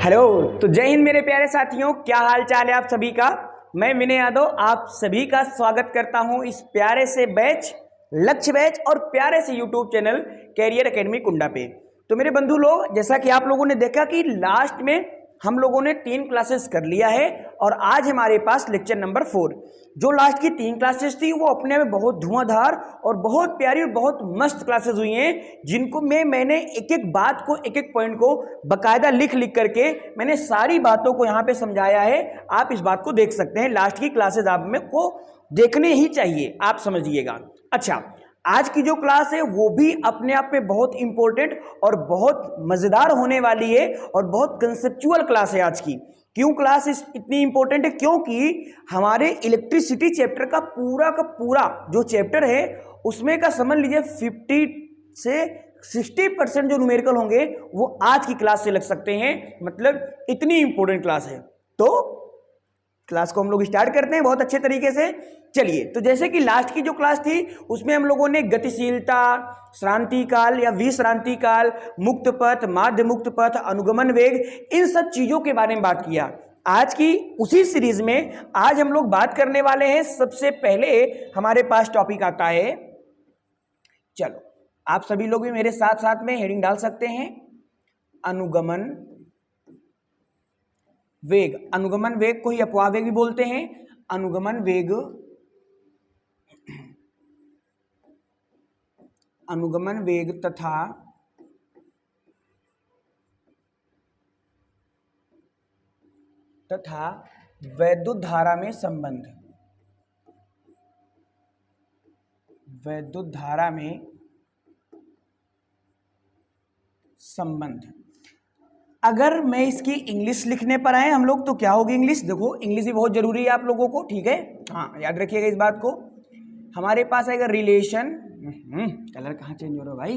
Hello. तो जय हिंद मेरे प्यारे साथियों, क्या हाल चाल है आप सभी का। मैं विनय यादव आप सभी का स्वागत करता हूं इस प्यारे से बैच, लक्ष्य बैच और प्यारे से यूट्यूब चैनल कैरियर एकेडमी कुंडा पे। तो मेरे बंधु लोग, जैसा कि आप लोगों ने देखा कि लास्ट में हम लोगों ने 3 क्लासेस कर लिया है और आज हमारे पास लेक्चर नंबर 4। जो लास्ट की 3 क्लासेस थी वो अपने में बहुत धुआंधार और बहुत प्यारी और बहुत मस्त क्लासेस हुई हैं, जिनको मैंने एक एक बात को, एक एक पॉइंट को बकायदा लिख करके मैंने सारी बातों को यहाँ पे समझाया है। आप इस बात को देख सकते हैं, लास्ट की क्लासेस आप में को देखने ही चाहिए, आप समझिएगा। अच्छा, आज की जो क्लास है वो भी अपने आप में बहुत इंपॉर्टेंट और बहुत मजेदार होने वाली है और बहुत कंसेप्चुअल क्लास है आज की। क्यों क्लास इतनी इंपॉर्टेंट है? क्योंकि हमारे इलेक्ट्रिसिटी चैप्टर का पूरा जो चैप्टर है उसमें का समझ लीजिए 50 से 60% जो न्यूमेरिकल होंगे वो आज की क्लास से लग सकते हैं। मतलब इतनी इंपॉर्टेंट क्लास है। तो क्लास को हम लोग स्टार्ट करते हैं बहुत अच्छे तरीके से। चलिए, तो जैसे कि लास्ट की जो क्लास थी उसमें हम लोगों ने गतिशीलता, श्रांति काल या विश्रांति काल, मुक्त पथ, माध्य मुक्त पथ, अनुगमन वेग, इन सब चीजों के बारे में बात किया। आज की उसी सीरीज में आज हम लोग बात करने वाले हैं। सबसे पहले हमारे पास टॉपिक आता है, चलो आप सभी लोग भी मेरे साथ साथ में हेडिंग डाल सकते हैं, अनुगमन वेग। अनुगमन वेग को ही अपवाह वेग भी बोलते हैं। अनुगमन वेग, अनुगमन वेग तथा वैद्युत धारा में संबंध। वैद्युत धारा में संबंध। अगर मैं इसकी इंग्लिश लिखने पर आए हम लोग तो क्या होगी इंग्लिश? देखो, इंग्लिश भी बहुत जरूरी है आप लोगों को, ठीक है। हाँ, याद रखिएगा इस बात को। हमारे पास आएगा रिलेशन, कलर कहाँ चेंज हो रहा है भाई,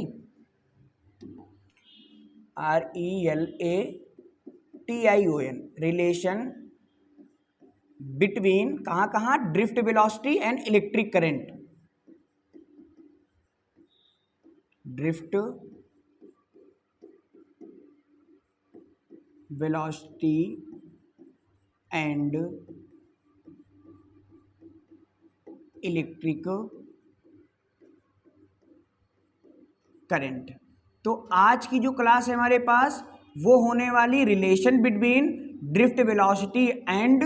RELATION, रिलेशन बिटवीन कहाँ drift velocity and electric current. Drift velocity and electric current. तो आज की जो क्लास है हमारे पास वो होने वाली relation between drift velocity and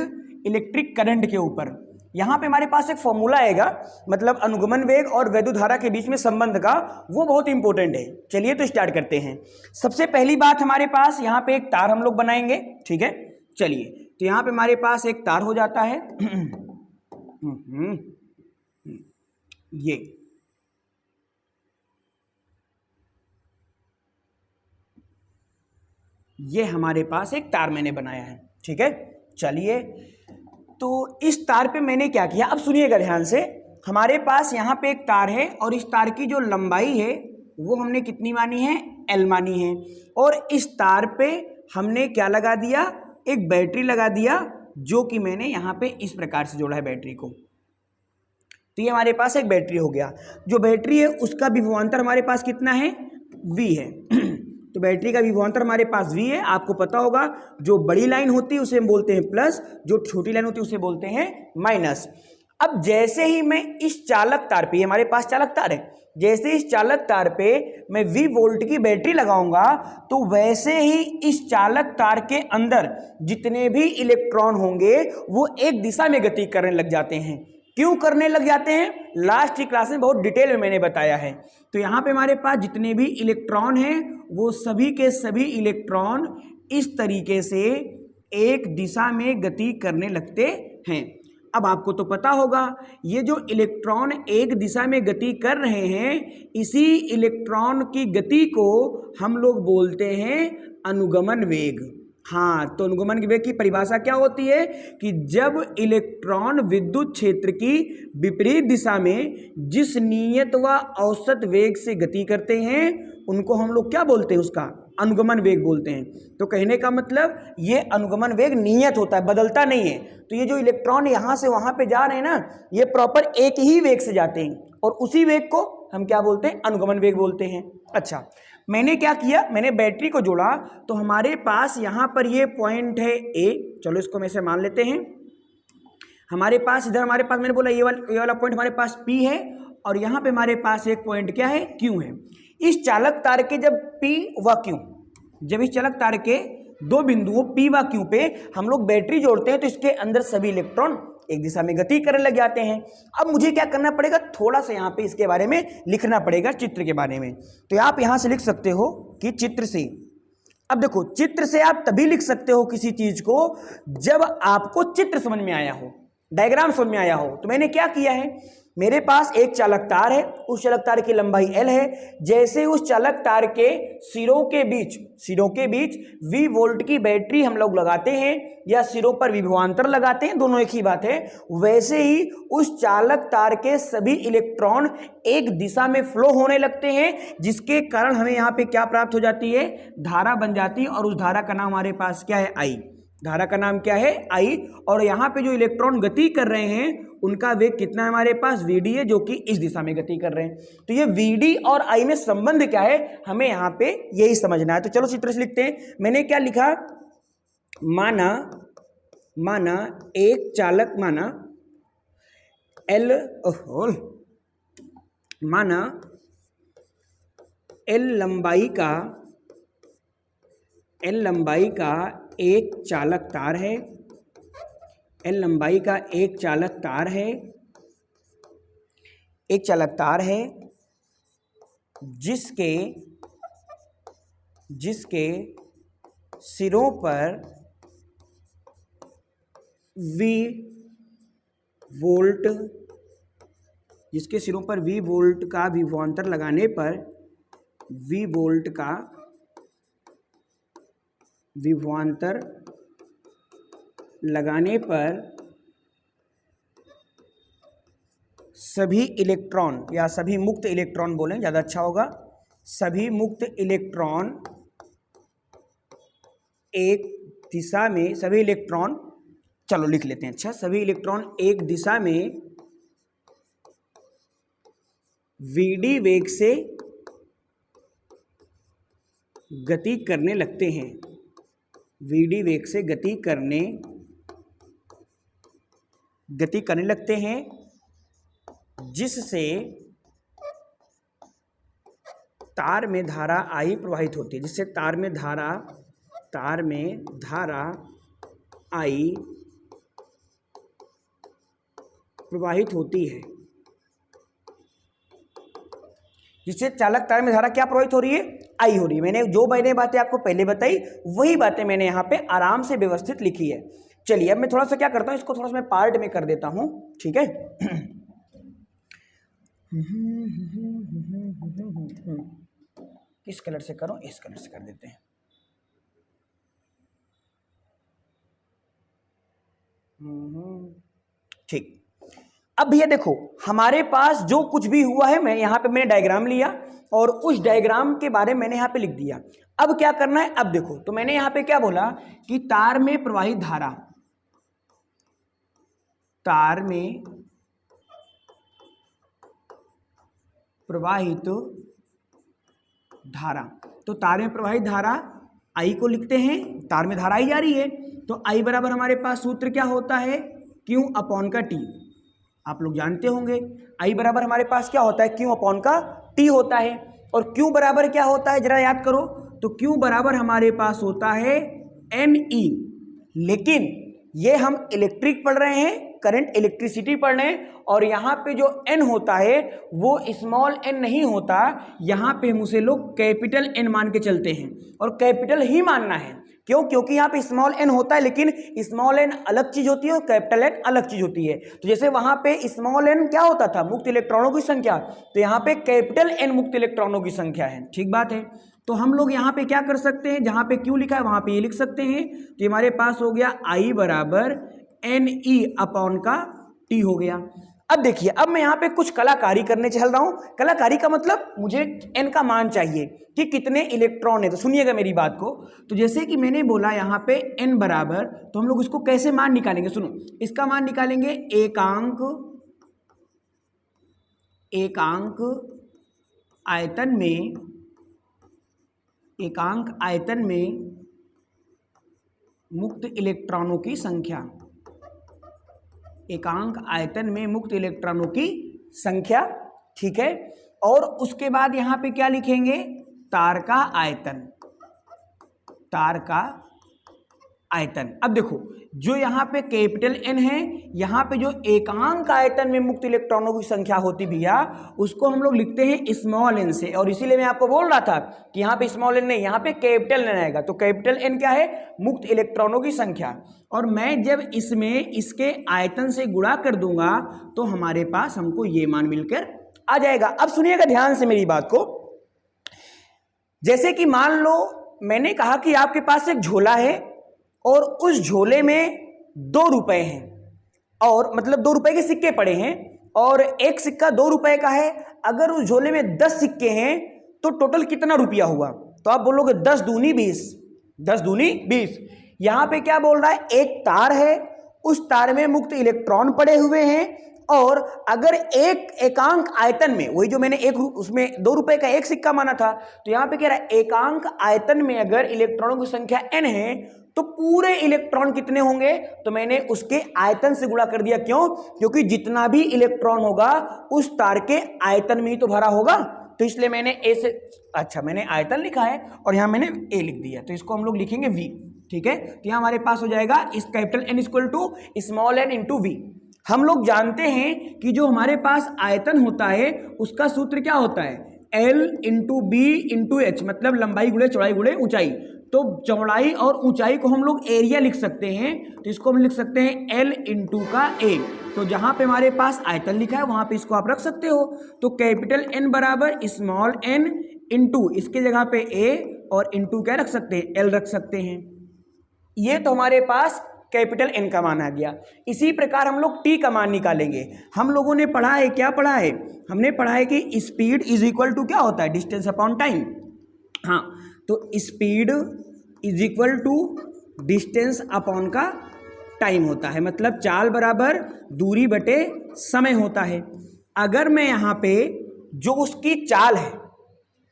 electric current के ऊपर। यहां पे हमारे पास एक फॉर्मूला आएगा, मतलब अनुगमन वेग और वैद्युत धारा के बीच में संबंध का, वो बहुत इंपॉर्टेंट है। चलिए तो स्टार्ट करते हैं। सबसे पहली बात हमारे पास यहां पे एक तार हम लोग बनाएंगे, ठीक है। चलिए, तो यहां पे हमारे पास एक तार हो जाता है ये हमारे पास एक तार मैंने बनाया है, ठीक है। चलिए, तो इस तार पे मैंने क्या किया, अब सुनिएगा ध्यान से। हमारे पास यहाँ पे एक तार है और इस तार की जो लंबाई है वो हमने कितनी मानी है? L मानी है। और इस तार पे हमने क्या लगा दिया? एक बैटरी लगा दिया, जो कि मैंने यहाँ पे इस प्रकार से जोड़ा है बैटरी को। तो ये हमारे पास एक बैटरी हो गया। जो बैटरी है उसका विभवांतर हमारे पास कितना है? V है। तो बैटरी का विभवांतर हमारे पास V है। आपको पता होगा, जो बड़ी लाइन होती है उसे हम बोलते हैं प्लस, जो छोटी लाइन होती है उसे बोलते हैं माइनस। अब जैसे ही मैं इस चालक तार पे, हमारे पास चालक तार है, जैसे इस चालक तार पे मैं V वोल्ट की बैटरी लगाऊंगा तो वैसे ही इस चालक तार के अंदर जितने भी इलेक्ट्रॉन होंगे वो एक दिशा में गति करने लग जाते हैं। क्यों करने लग जाते हैं? लास्ट की क्लास में बहुत डिटेल में मैंने बताया है। तो यहाँ पे हमारे पास जितने भी इलेक्ट्रॉन हैं वो सभी के सभी इलेक्ट्रॉन इस तरीके से एक दिशा में गति करने लगते हैं। अब आपको तो पता होगा, ये जो इलेक्ट्रॉन एक दिशा में गति कर रहे हैं, इसी इलेक्ट्रॉन की गति को हम लोग बोलते हैं अनुगमन वेग। हाँ, तो अनुगमन वेग की परिभाषा क्या होती है कि जब इलेक्ट्रॉन विद्युत क्षेत्र की विपरीत दिशा में जिस नियत व औसत वेग से गति करते हैं उनको हम लोग क्या बोलते हैं? उसका अनुगमन वेग बोलते हैं। तो कहने का मतलब ये अनुगमन वेग नियत होता है, बदलता नहीं है। तो ये जो इलेक्ट्रॉन यहां से वहां पे जा रहे हैं ना, ये प्रॉपर एक ही वेग से जाते हैं और उसी वेग को हम क्या बोलते हैं? अनुगमन वेग बोलते हैं। अच्छा, मैंने क्या किया, मैंने बैटरी को जोड़ा तो हमारे पास यहाँ पर ये पॉइंट है ए, चलो इसको में से मान लेते हैं। हमारे पास इधर हमारे पास मैंने बोला ये वाला पॉइंट हमारे पास P है और यहाँ पे हमारे पास एक पॉइंट क्या है, Q है। इस चालक तार के जब P व Q, जब इस चालक तार के दो बिंदुओं P व Q पे हम लोग बैटरी जोड़ते हैं तो इसके अंदर सभी इलेक्ट्रॉन एक दिशा में गति करने लग जाते हैं। अब मुझे क्या करना पड़ेगा, थोड़ा सा यहाँ पे इसके बारे में लिखना पड़ेगा, चित्र के बारे में। तो आप यहाँ से लिख सकते हो कि चित्र से, अब देखो चित्र से आप तभी लिख सकते हो किसी चीज को जब आपको चित्र समझ में आया हो, डायग्राम समझ में आया हो। तो मैंने क्या किया है, मेरे पास एक चालक तार है, उस चालक तार की लंबाई L है। जैसे उस चालक तार के सिरों के बीच V वोल्ट की बैटरी हम लोग लगाते हैं या सिरों पर विभवांतर लगाते हैं, दोनों एक ही बात है, वैसे ही उस चालक तार के सभी इलेक्ट्रॉन एक दिशा में फ्लो होने लगते हैं, जिसके कारण हमें यहाँ पे क्या प्राप्त हो जाती है, धारा बन जाती है। और उस धारा का नाम हमारे पास क्या है, I। धारा का नाम क्या है, I। और यहाँ पे जो इलेक्ट्रॉन गति कर रहे हैं उनका वेग कितना है हमारे पास, Vd है, जो कि इस दिशा में गति कर रहे हैं। तो ये Vd और I में संबंध क्या है, हमें यहाँ पे यही समझना है। तो चलो चित्र से लिखते हैं। मैंने क्या लिखा, माना एक चालक, माना L लंबाई का एक चालक तार है, L लंबाई का एक चालक तार है, जिसके सिरों पर V वोल्ट का विभवांतर लगाने पर V वोल्ट का विभवांतर लगाने पर सभी इलेक्ट्रॉन या सभी मुक्त इलेक्ट्रॉन बोलें ज़्यादा अच्छा होगा, सभी मुक्त इलेक्ट्रॉन एक दिशा में, सभी इलेक्ट्रॉन, चलो लिख लेते हैं, अच्छा, सभी इलेक्ट्रॉन एक दिशा में Vd वेग से गति करने लगते हैं, Vd वेग से गति करने लगते हैं, जिससे तार में धारा I प्रवाहित होती है, जिससे तार में धारा I प्रवाहित होती है, जिससे चालक तार में धारा क्या प्रवाहित हो रही है, I हो रही है। मैंने बातें आपको पहले बताई वही बातें मैंने यहाँ पे आराम से व्यवस्थित लिखी है। चलिए अब मैं थोड़ा सा क्या करता हूँ, इसको थोड़ा सा मैं पार्ट में कर देता हूँ, ठीक है। किस कलर से करूँ, इस कलर से कर देते हैं। ठीक, अब भैया देखो हमारे पास जो कुछ भी हुआ है, मैं यहाँ पे मैंने डायग्राम लिया और उस डायग्राम के बारे में मैंने यहाँ पे लिख दिया। अब क्या करना है, अब देखो, तो मैंने यहाँ पे क्या बोला कि तार में प्रवाहित धारा, तार में प्रवाहित धारा, तो तार में प्रवाहित धारा I को लिखते हैं, तार में धारा आई जा रही है, तो I बराबर हमारे पास सूत्र क्या होता है, Q अपॉन का T। आप लोग जानते होंगे I बराबर हमारे पास क्या होता है, Q अपॉन का T होता है। और Q बराबर क्या होता है, जरा याद करो, तो Q बराबर हमारे पास होता है NE। लेकिन ये हम इलेक्ट्रिक पढ़ रहे हैं, करंट इलेक्ट्रिसिटी पढ़ रहे हैं, और यहाँ पे जो N होता है वो स्मॉल n नहीं होता, यहाँ पे हम उसे लोग कैपिटल N मान के चलते हैं, और कैपिटल ही मानना है। क्यों, क्योंकि यहाँ पे स्मॉल n होता है, लेकिन स्मॉल n अलग चीज होती है और कैपिटल N अलग चीज होती है। तो जैसे वहां पे स्मॉल n क्या होता था, मुक्त इलेक्ट्रॉनों की संख्या, तो यहाँ पे कैपिटल N मुक्त इलेक्ट्रॉनों की संख्या है, ठीक बात है। तो हम लोग यहाँ पे क्या कर सकते हैं, जहाँ पे Q लिखा है वहां पे ये लिख सकते हैं, तो हमारे पास हो गया I बराबर NE अपॉन का T हो गया। अब देखिए, अब मैं यहाँ पे कुछ कलाकारी करने चल रहा हूँ। कलाकारी का मतलब मुझे n का मान चाहिए कि कितने इलेक्ट्रॉन है। तो सुनिएगा मेरी बात को, तो जैसे कि मैंने बोला यहाँ पे n बराबर, तो हम लोग इसको कैसे मान निकालेंगे, सुनो, इसका मान निकालेंगे एकांक आयतन में एकांक आयतन में मुक्त इलेक्ट्रॉनों की संख्या, एकांक आयतन में मुक्त इलेक्ट्रॉनों की संख्या, ठीक है। और उसके बाद यहां पे क्या लिखेंगे, तार का आयतन, तार का आयतन। अब देखो जो यहाँ पे कैपिटल एन है, यहाँ पे जो एकांक आयतन में मुक्त इलेक्ट्रॉनों की संख्या होती भैया, उसको हम लोग लिखते हैं स्मॉल एन से। और इसीलिए मैं आपको बोल रहा था कि यहाँ पे स्मॉल एन नहीं, यहाँ पे कैपिटल एन आएगा। तो कैपिटल एन क्या है, मुक्त इलेक्ट्रॉनों की संख्या। और मैं जब इसमें इसके आयतन से गुणा कर दूंगा तो हमारे पास हमको ये मान मिलकर आ जाएगा। अब सुनिएगा ध्यान से मेरी बात को। जैसे कि मान लो मैंने कहा कि आपके पास एक झोला है और उस झोले में 2 रुपए हैं, और मतलब 2 रुपए के सिक्के पड़े हैं और एक सिक्का 2 रुपए का है। अगर उस झोले में 10 सिक्के हैं तो टोटल कितना रुपया हुआ? तो आप बोलोगे 10 दूनी 20, 10 दूनी 20। यहां पे क्या बोल रहा है, एक तार है, उस तार में मुक्त इलेक्ट्रॉन पड़े हुए हैं, और अगर एक एकांक आयतन में, वही जो मैंने उसमें 2 रुपए का एक सिक्का माना था, तो यहां पे कह रहा है एकांक आयतन में अगर इलेक्ट्रॉनों की संख्या n है तो पूरे इलेक्ट्रॉन कितने होंगे? तो मैंने उसके आयतन से गुणा कर दिया। क्यों? क्योंकि जितना भी इलेक्ट्रॉन होगा उस तार के आयतन में ही तो भरा होगा। तो इसलिए मैंने ए से, अच्छा मैंने आयतन लिखा है और यहां मैंने ए लिख दिया, तो इसको हम लोग लिखेंगे वी, ठीक है। तो यहां हमारे पास हो जाएगा इस capital N equal to small N into V. हम लोग जानते हैं कि जो हमारे पास आयतन होता है उसका सूत्र क्या होता है, L into B into H, मतलब लंबाई गुणे चौड़ाई गुणे ऊंचाई। तो चौड़ाई और ऊंचाई को हम लोग एरिया लिख सकते हैं, तो इसको हम लिख सकते हैं L इंटू का ए। तो जहां पे हमारे पास आयतन लिखा है वहां पे इसको आप रख सकते हो। तो कैपिटल N बराबर स्मॉल n इंटू, इसके जगह पे A और इंटू क्या रख सकते हैं, L रख सकते हैं। ये तो हमारे पास कैपिटल N का मान आ गया। इसी प्रकार हम लोग T का मान निकालेंगे। हम लोगों ने पढ़ा है, क्या पढ़ा है, हमने पढ़ा है कि स्पीड इज इक्वल टू क्या होता है, डिस्टेंस अपॉन टाइम। हाँ, तो speed is equal to distance upon का टाइम होता है, मतलब चाल बराबर दूरी बटे समय होता है। अगर मैं यहाँ पे जो उसकी चाल है,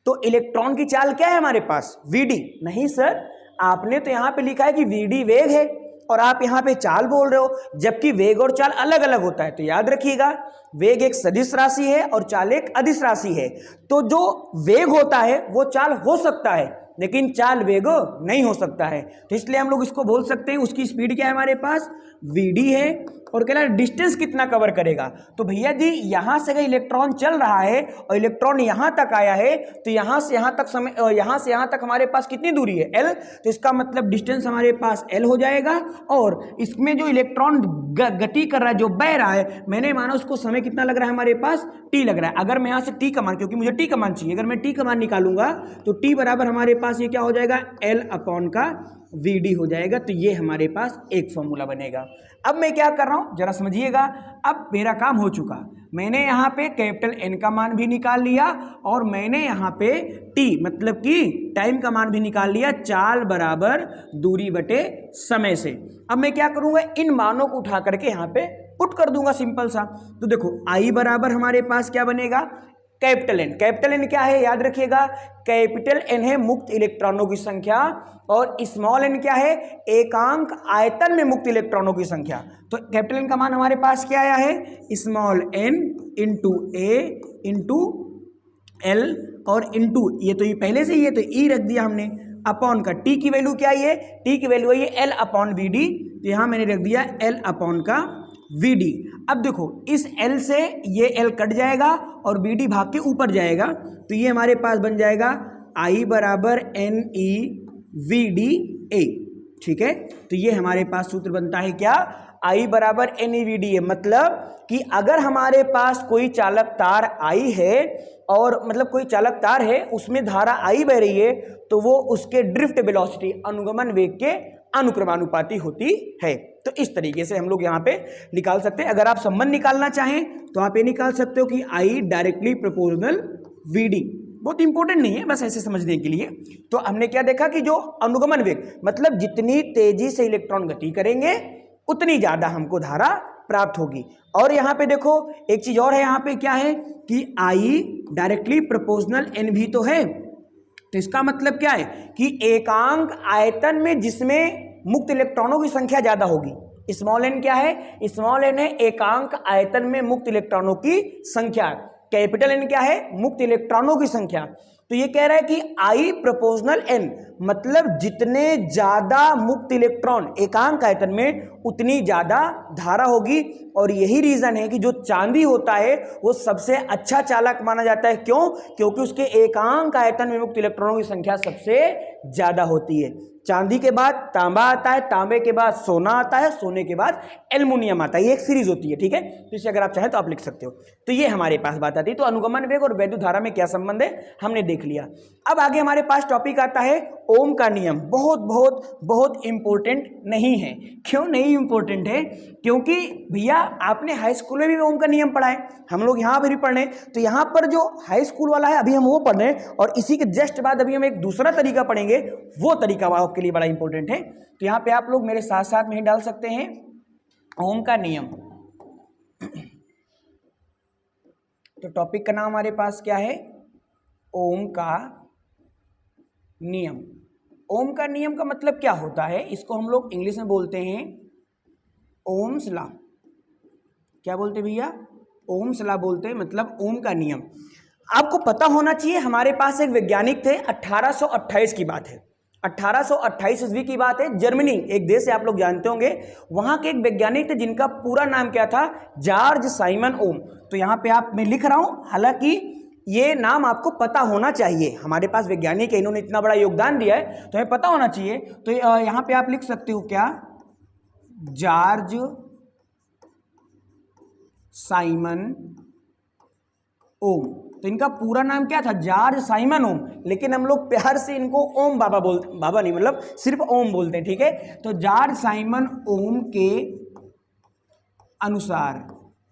तो इलेक्ट्रॉन की चाल क्या है हमारे पास, वीडी। नहीं सर, आपने तो यहाँ पे लिखा है कि वीडी वेग है और आप यहाँ पे चाल बोल रहे हो, जबकि वेग और चाल अलग अलग होता है। तो याद रखिएगा, वेग एक सदिश राशि है और चाल एक अदिश राशि है। तो जो वेग होता है वो चाल हो सकता है, लेकिन चाल वेग नहीं हो सकता है। तो इसलिए हम लोग इसको बोल सकते हैं उसकी स्पीड क्या है हमारे पास, वीडी है। और कह रहा है डिस्टेंस कितना कवर करेगा, तो भैया जी यहां से अगर इलेक्ट्रॉन चल रहा है और इलेक्ट्रॉन यहां तक आया है, तो यहां से यहां तक समय, यहां से यहां तक हमारे पास कितनी दूरी है, L। तो इसका मतलब डिस्टेंस हमारे पास L हो जाएगा। और इसमें जो इलेक्ट्रॉन गति कर रहा है, जो बह रहा है, मैंने माना उसको समय कितना लग रहा है हमारे पास, T लग रहा है। अगर मैं यहां से T का मान, क्योंकि मुझे T का मान चाहिए, अगर मैं T का मान निकालूंगा तो T बराबर हमारे पास ये क्या हो जाएगा, L अपॉन का VD हो जाएगा। तो ये हमारे पास एक फॉर्मूला बनेगा। अब मैं क्या कर रहा हूं जरा समझिएगा। अब मेरा काम हो चुका, मैंने यहाँ पे कैपिटल N का मान भी निकाल लिया और मैंने यहाँ पे T मतलब कि टाइम का मान भी निकाल लिया, चाल बराबर दूरी बटे समय से। अब मैं क्या करूँगा, इन मानों को उठा करके यहाँ पे पुट कर दूंगा, सिंपल सा। तो देखो I बराबर हमारे पास क्या बनेगा, कैपिटल N। कैपिटल N क्या है, याद रखिएगा, कैपिटल N है मुक्त इलेक्ट्रॉनों की संख्या और स्मॉल n क्या है, एकांक आयतन में मुक्त इलेक्ट्रॉनों की संख्या। तो कैपिटल N का मान हमारे पास क्या आया है, स्मॉल n इंटू ए इंटू एल और इंटू, ये तो ये पहले से ही है तो ई रख दिया हमने, अपॉन का टी की वैल्यू क्या है, टी की वैल्यू है ये एल अपॉन वी डी। तो यहाँ मैंने रख दिया एल अपॉन का वी डी। अब देखो इस L से ये L कट जाएगा और BD भाग के ऊपर जाएगा, तो ये हमारे पास बन जाएगा I बराबर NeVDA, ठीक है। तो ये हमारे पास सूत्र बनता है क्या, I बराबर NeVDA। मतलब कि अगर हमारे पास कोई चालक तार I है और मतलब कोई चालक तार है उसमें धारा I बह रही है, तो वो उसके ड्रिफ्ट वेलोसिटी अनुगमन वेग के अनुक्रमानुपाती होती है। तो इस तरीके से हम लोग यहाँ पे निकाल सकते हैं। अगर आप संबंध निकालना चाहें तो आप ये निकाल सकते हो कि I डायरेक्टली प्रोपोर्शनल VD। बहुत इंपॉर्टेंट नहीं है, बस ऐसे समझने के लिए। तो हमने क्या देखा कि जो अनुगमन वेग मतलब जितनी तेजी से इलेक्ट्रॉन गति करेंगे उतनी ज्यादा हमको धारा प्राप्त होगी। और यहाँ पे देखो एक चीज और है, यहाँ पे क्या है कि I डायरेक्टली प्रोपोर्शनल NV तो है, तो इसका मतलब क्या है कि एकांक आयतन में जिसमें मुक्त इलेक्ट्रॉनों की संख्या ज्यादा होगी। स्मॉल एन क्या है? स्मॉल एन है एकांक आयतन में मुक्त इलेक्ट्रॉनों की संख्या। कैपिटल एन क्या है? मुक्त इलेक्ट्रॉनों की संख्या। तो ये कह रहा है कि I प्रोपोर्शनल n, मतलब जितने ज्यादा मुक्त इलेक्ट्रॉन एकांक आयतन में उतनी ज्यादा धारा होगी। और यही रीजन है कि जो चांदी होता है वो सबसे अच्छा चालक माना जाता है। क्यों? क्योंकि उसके एकांक आयतन में मुक्त इलेक्ट्रॉनों की संख्या सबसे ज्यादा होती है। चांदी के बाद तांबा आता है, तांबे के बाद सोना आता है, सोने के बाद एल्युमिनियम आता है। ये एक सीरीज होती है, ठीक है। तो इसे अगर आप चाहें तो आप लिख सकते हो। तो ये हमारे पास बात आती है। तो अनुगमन वेग और वैद्युत धारा में क्या संबंध है हमने देख लिया। अब आगे हमारे पास टॉपिक आता है ओम का नियम। बहुत बहुत बहुत इंपॉर्टेंट नहीं है। क्यों नहीं इंपॉर्टेंट है? क्योंकि भैया आपने हाई स्कूल में भी ओम का नियम पढ़ा है, हम लोग यहाँ पर भी पढ़ रहे हैं। तो यहाँ पर जो हाई स्कूल वाला है अभी हम वो पढ़ रहे हैं, और इसी के जस्ट बाद अभी हम एक दूसरा तरीका पढ़ेंगे। वो तरीका आपके लिए बड़ा इंपॉर्टेंट है। तो यहाँ पे आप लोग मेरे साथ साथ में ही डाल सकते हैं ओम का नियम। तो टॉपिक का नाम हमारे पास क्या है? ओम का नियम। ओम का नियम का मतलब क्या होता है? इसको हम लोग इंग्लिश में बोलते हैं ओम्स लॉ। क्या बोलते भैया? ओम्स लॉ बोलते हैं, मतलब ओम का नियम। आपको पता होना चाहिए, हमारे पास एक वैज्ञानिक थे, 1828 की बात है, 1828 ईस्वी की बात है। जर्मनी एक देश है, आप लोग जानते होंगे। वहां के एक वैज्ञानिक थे जिनका पूरा नाम क्या था? जॉर्ज साइमन ओम। तो यहाँ पे आप मैं लिख रहा हूं, हालांकि ये नाम आपको पता होना चाहिए। हमारे पास वैज्ञानिक है, इन्होंने इतना बड़ा योगदान दिया है तो हमें पता होना चाहिए। तो यहाँ पे आप लिख सकते हो क्या? जॉर्ज साइमन ओम। तो इनका पूरा नाम क्या था? जॉर्ज साइमन ओम, लेकिन हम लोग प्यार से इनको ओम बाबा बोलते, बाबा नहीं मतलब सिर्फ ओम बोलते हैं, ठीक है। तो जॉर्ज साइमन ओम के अनुसार,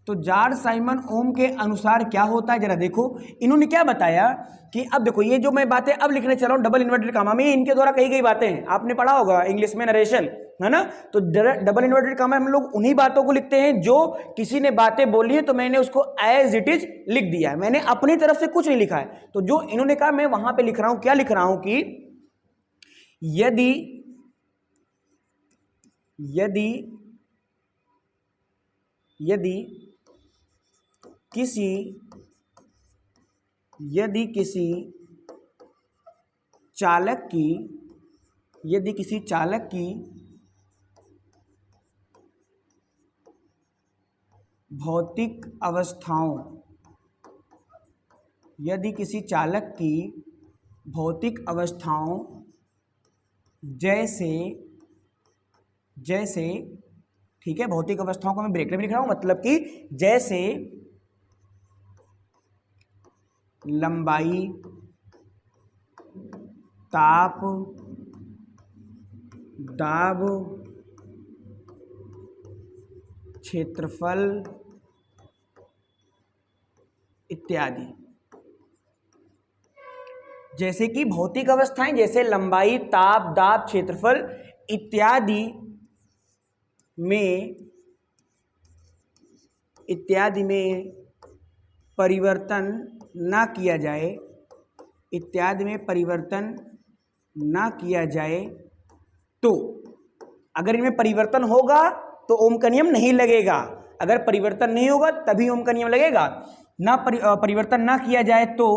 तो जॉर्ज साइमन ओम के अनुसार क्या होता है जरा देखो। इन्होंने क्या बताया कि अब देखो, ये जो मैं बातें अब लिखने चला हूं डबल इन्वर्टेड कामा में, इनके द्वारा कही गई बातें हैं, आपने पढ़ा होगा इंग्लिश में नरेशन, है ना। तो डबल इन्वर्टेड कामा हम लोग उन्हीं बातों को लिखते हैं जो किसी ने बातें बोली है तो मैंने उसको एज इट इज लिख दिया है, मैंने अपनी तरफ से कुछ नहीं लिखा है। तो जो इन्होंने कहा मैं वहां पे लिख रहा हूं, क्या लिख रहा हूं कि यदि किसी चालक की भौतिक अवस्थाओं, जैसे ठीक है, भौतिक अवस्थाओं को मैं ब्रैकेट में लिख रहा हूं, मतलब कि जैसे लंबाई, ताप, दाब, क्षेत्रफल इत्यादि। जैसे कि भौतिक अवस्थाएं, जैसे लंबाई, ताप, दाब, क्षेत्रफल इत्यादि में परिवर्तन ना किया जाए, तो अगर इनमें परिवर्तन होगा तो ओम का नियम नहीं लगेगा, अगर परिवर्तन नहीं होगा तभी ओम का नियम लगेगा। ना परिवर्तन ना किया जाए तो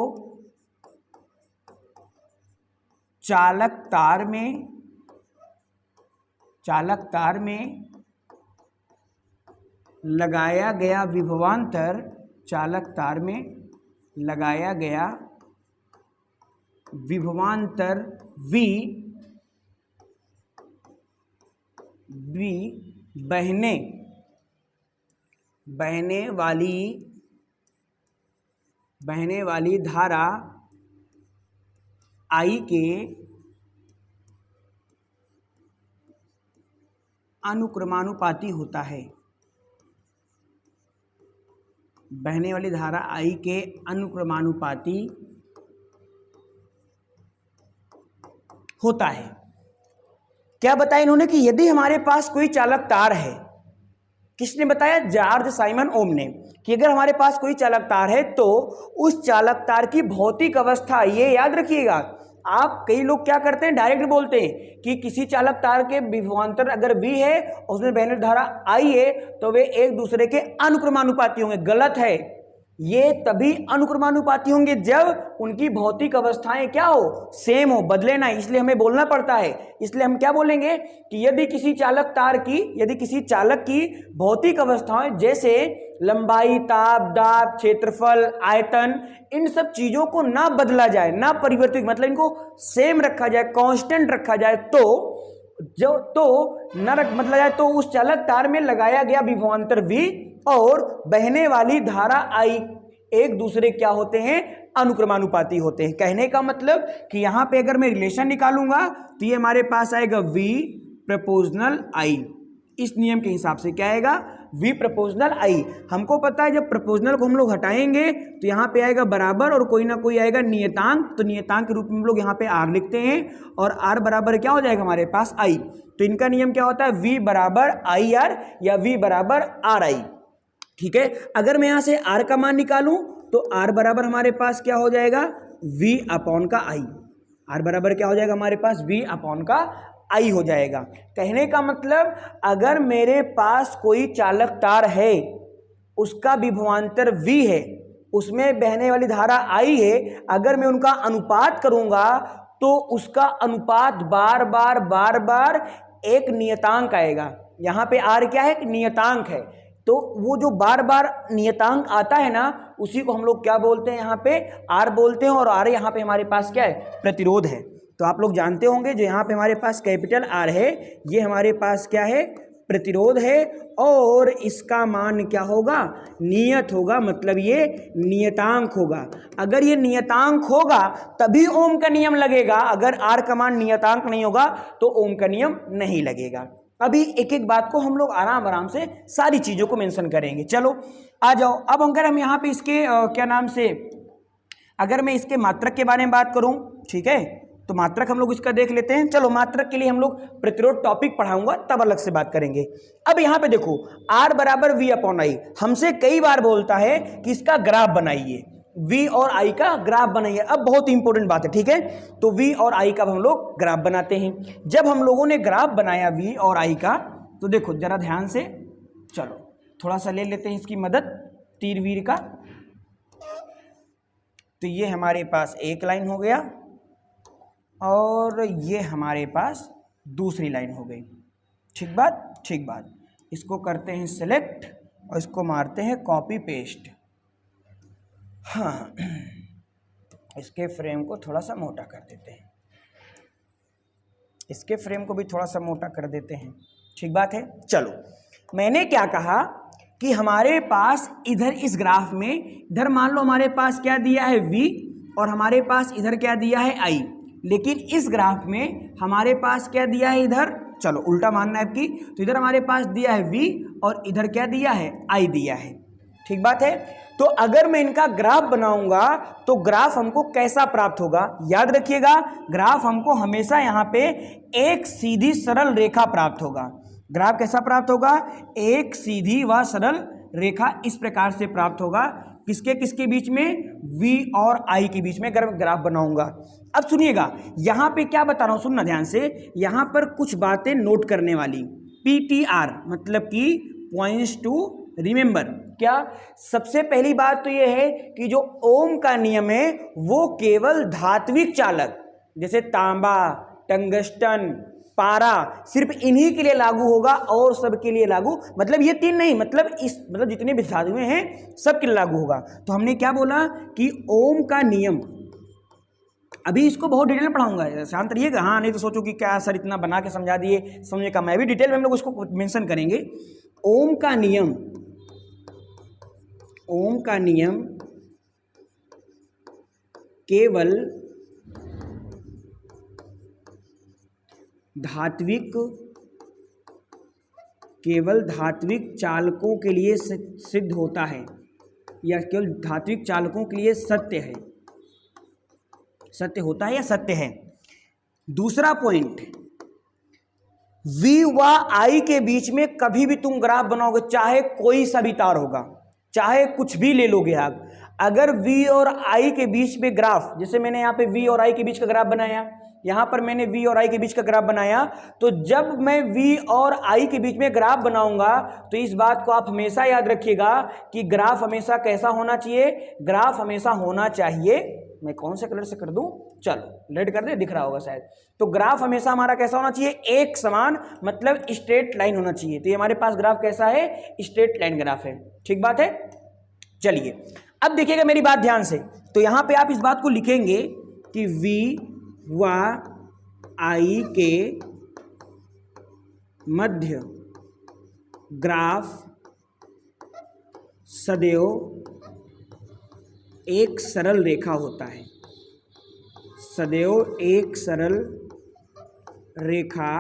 चालक तार में लगाया गया विभवांतर, V बहने वाली धारा I के अनुक्रमानुपाती होता है। बहने वाली धारा I के अनुक्रमानुपाती होता है। क्या बताया इन्होंने कि यदि हमारे पास कोई चालक तार है, किसने बताया? जॉर्ज साइमन ओम ने, कि अगर हमारे पास कोई चालक तार है तो उस चालक तार की भौतिक अवस्था, ये याद रखिएगा, आप कई लोग क्या करते हैं, डायरेक्ट बोलते हैं कि किसी चालक तार के विभवांतर अगर V है और उसमें बहने धारा I है तो वे एक दूसरे के अनुक्रमानुपाती होंगे। गलत है, ये तभी अनुक्रमानुपाती होंगे जब उनकी भौतिक अवस्थाएं क्या हो, सेम हो, बदले ना। इसलिए हमें बोलना पड़ता है। इसलिए हम क्या बोलेंगे कि यदि किसी चालक की भौतिक अवस्थाएं जैसे लंबाई, ताप, दाब, क्षेत्रफल, आयतन, इन सब चीजों को ना बदला जाए, ना परिवर्तित, मतलब इनको सेम रखा जाए, कांस्टेंट रखा जाए, बदला जाए तो उस चालक तार में लगाया गया विभवांतर V और बहने वाली धारा I एक दूसरे क्या होते हैं, अनुक्रमानुपाती होते हैं। कहने का मतलब कि यहां पे अगर मैं रिलेशन निकालूंगा तो ये हमारे पास आएगा V प्रोपोर्शनल I। इस नियम के हिसाब से क्या आएगा, V प्रोपोर्शनल I। हमको पता है जब प्रोपोर्शनल को हम लोग हटाएंगे तो यहाँ पे आएगा बराबर और कोई ना कोई आएगा नियतांक, तो नियतांक के रूप में हम लोग यहाँ पे R लिखते हैं और R बराबर क्या हो जाएगा हमारे पास I। तो इनका नियम क्या होता है, V बराबर IR या V बराबर RI। ठीक है, अगर मैं यहाँ से R का मान निकालूं तो R बराबर हमारे पास क्या हो जाएगा, V अपॉन का I। R बराबर क्या हो जाएगा हमारे पास, V अपॉन का I हो जाएगा। कहने का मतलब अगर मेरे पास कोई चालक तार है, उसका विभवांतर V है, उसमें बहने वाली धारा I है, अगर मैं उनका अनुपात करूंगा तो उसका अनुपात बार बार एक नियतांक आएगा। यहाँ पे R क्या है, नियतांक है, तो वो जो बार बार नियतांक आता है ना, उसी को हम लोग क्या बोलते हैं, यहाँ पे R बोलते हैं। और R यहाँ पे हमारे पास क्या है, प्रतिरोध है। तो आप लोग जानते होंगे जो यहाँ पे हमारे पास कैपिटल R है, ये हमारे पास क्या है, प्रतिरोध है, और इसका मान क्या होगा, नियत होगा, मतलब ये नियतांक होगा। अगर ये नियतांक होगा तभी ओम का नियम लगेगा, अगर R का मान नियतांक नहीं होगा तो ओम का नियम नहीं लगेगा। अभी एक एक बात को हम लोग आराम आराम से सारी चीजों को मेंशन करेंगे। चलो आ जाओ। अब अगर हम यहाँ पे इसके क्या नाम से, अगर मैं इसके मात्रक के बारे में बात करूं, ठीक है, तो मात्रक हम लोग इसका देख लेते हैं। चलो मात्रक के लिए हम लोग प्रतिरोध टॉपिक पढ़ाऊंगा, तब अलग से बात करेंगे। अब यहाँ पे देखो R बराबर V अपॉन I, हमसे कई बार बोलता है कि इसका ग्राफ बनाइए, V और I का ग्राफ बनाइए। अब बहुत इंपॉर्टेंट बात है, ठीक है, तो V और I का हम लोग ग्राफ बनाते हैं। जब हम लोगों ने ग्राफ बनाया V और I का, तो देखो जरा ध्यान से, चलो थोड़ा सा ले लेते हैं इसकी मदद, तीर वीर का। तो ये हमारे पास एक लाइन हो गया और ये हमारे पास दूसरी लाइन हो गई। ठीक बात, ठीक बात। इसको करते हैं सिलेक्ट और इसको मारते हैं कॉपी पेस्ट। हाँ, इसके फ्रेम को थोड़ा सा मोटा कर देते हैं, इसके फ्रेम को भी थोड़ा सा मोटा कर देते हैं। ठीक बात है। चलो, मैंने क्या कहा कि हमारे पास इधर इस ग्राफ में, इधर मान लो हमारे पास क्या दिया है V और हमारे पास इधर क्या दिया है I, लेकिन इस ग्राफ में हमारे पास क्या दिया है इधर, चलो उल्टा मानना है आपकी, तो इधर हमारे पास दिया है V और इधर क्या दिया है, I दिया है। ठीक बात है। तो अगर मैं इनका ग्राफ बनाऊंगा तो ग्राफ हमको कैसा प्राप्त होगा, याद रखिएगा, ग्राफ हमको हमेशा यहाँ पे एक सीधी सरल रेखा प्राप्त होगा। ग्राफ कैसा प्राप्त होगा, एक सीधी व सरल रेखा इस प्रकार से प्राप्त होगा। किसके किसके बीच में, V और I के बीच में अगर ग्राफ बनाऊंगा। अब सुनिएगा, यहाँ पे क्या बता रहा हूँ, सुनना ध्यान से, यहाँ पर कुछ बातें नोट करने वाली। PTR मतलब कि पॉइंट्स टू रिमेंबर। क्या, सबसे पहली बात तो यह है कि जो ओम का नियम है वो केवल धात्विक चालक जैसे तांबा, टंगस्टन, पारा, सिर्फ इन्हीं के लिए लागू होगा और सबके लिए लागू, मतलब ये तीन नहीं, मतलब जितने भी धातुएं हैं सबके लिए लागू होगा। तो हमने क्या बोला कि ओम का नियम, अभी इसको बहुत डिटेल में पढ़ाऊंगा, शांत रहिएगा। हाँ, नहीं तो सोचो कि क्या सर इतना बना के समझा दिए, समझने का, मैं भी डिटेल में हम लोग उसको मेंशन करेंगे। ओम का नियम, ओम का नियम केवल धात्विक चालकों के लिए सिद्ध होता है, या केवल धात्विक चालकों के लिए सत्य है, सत्य होता है या सत्य है। दूसरा पॉइंट, V व I के बीच में कभी भी तुम ग्राफ बनाओगे, चाहे कोई सा भी तार होगा, चाहे कुछ भी ले लोगे आप, अगर v और i के बीच में ग्राफ, जैसे मैंने यहाँ पे v और i के बीच का ग्राफ बनाया, यहाँ पर मैंने v और i के बीच का ग्राफ बनाया, तो जब मैं v और i के बीच में ग्राफ बनाऊंगा तो इस बात को आप हमेशा याद रखिएगा कि ग्राफ हमेशा कैसा होना चाहिए, ग्राफ हमेशा होना चाहिए, मैं कौन से कलर से कर दूं, चलो रेड कर दे, दिख रहा होगा शायद, तो ग्राफ हमेशा हमारा कैसा होना चाहिए, एक समान, मतलब स्ट्रेट लाइन होना चाहिए। तो ये हमारे पास ग्राफ कैसा है, स्ट्रेट लाइन ग्राफ है, ठीक बात है। चलिए अब देखिएगा मेरी बात ध्यान से, तो यहां पे आप इस बात को लिखेंगे कि v व i के मध्य ग्राफ सदैव एक सरल रेखा होता है, सदैव एक सरल रेखा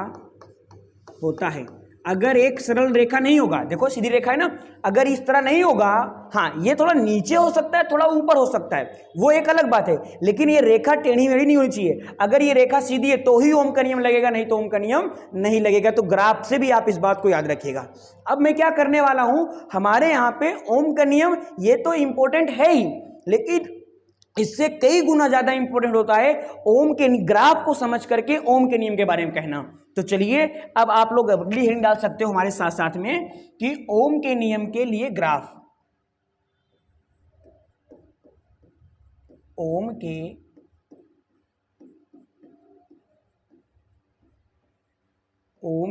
होता है। अगर एक सरल रेखा नहीं होगा, देखो सीधी रेखा है ना, अगर इस तरह नहीं होगा, हाँ ये थोड़ा नीचे हो सकता है, थोड़ा ऊपर हो सकता है, वो एक अलग बात है, लेकिन ये रेखा टेढ़ी मेढ़ी नहीं होनी चाहिए। अगर ये रेखा सीधी है तो ही ओम का नियम लगेगा, नहीं तो ओम का नियम नहीं लगेगा। तो ग्राफ से भी आप इस बात को याद रखिएगा। अब मैं क्या करने वाला हूं, हमारे यहाँ पे ओम का नियम ये तो इंपॉर्टेंट है ही, लेकिन इससे कई गुना ज्यादा इंपॉर्टेंट होता है ओम के ग्राफ को समझ करके ओम के नियम के बारे में कहना। तो चलिए अब आप लोग अगली हेडिंग डाल सकते हो हमारे साथ साथ में कि ओम के नियम के लिए ग्राफ, ओम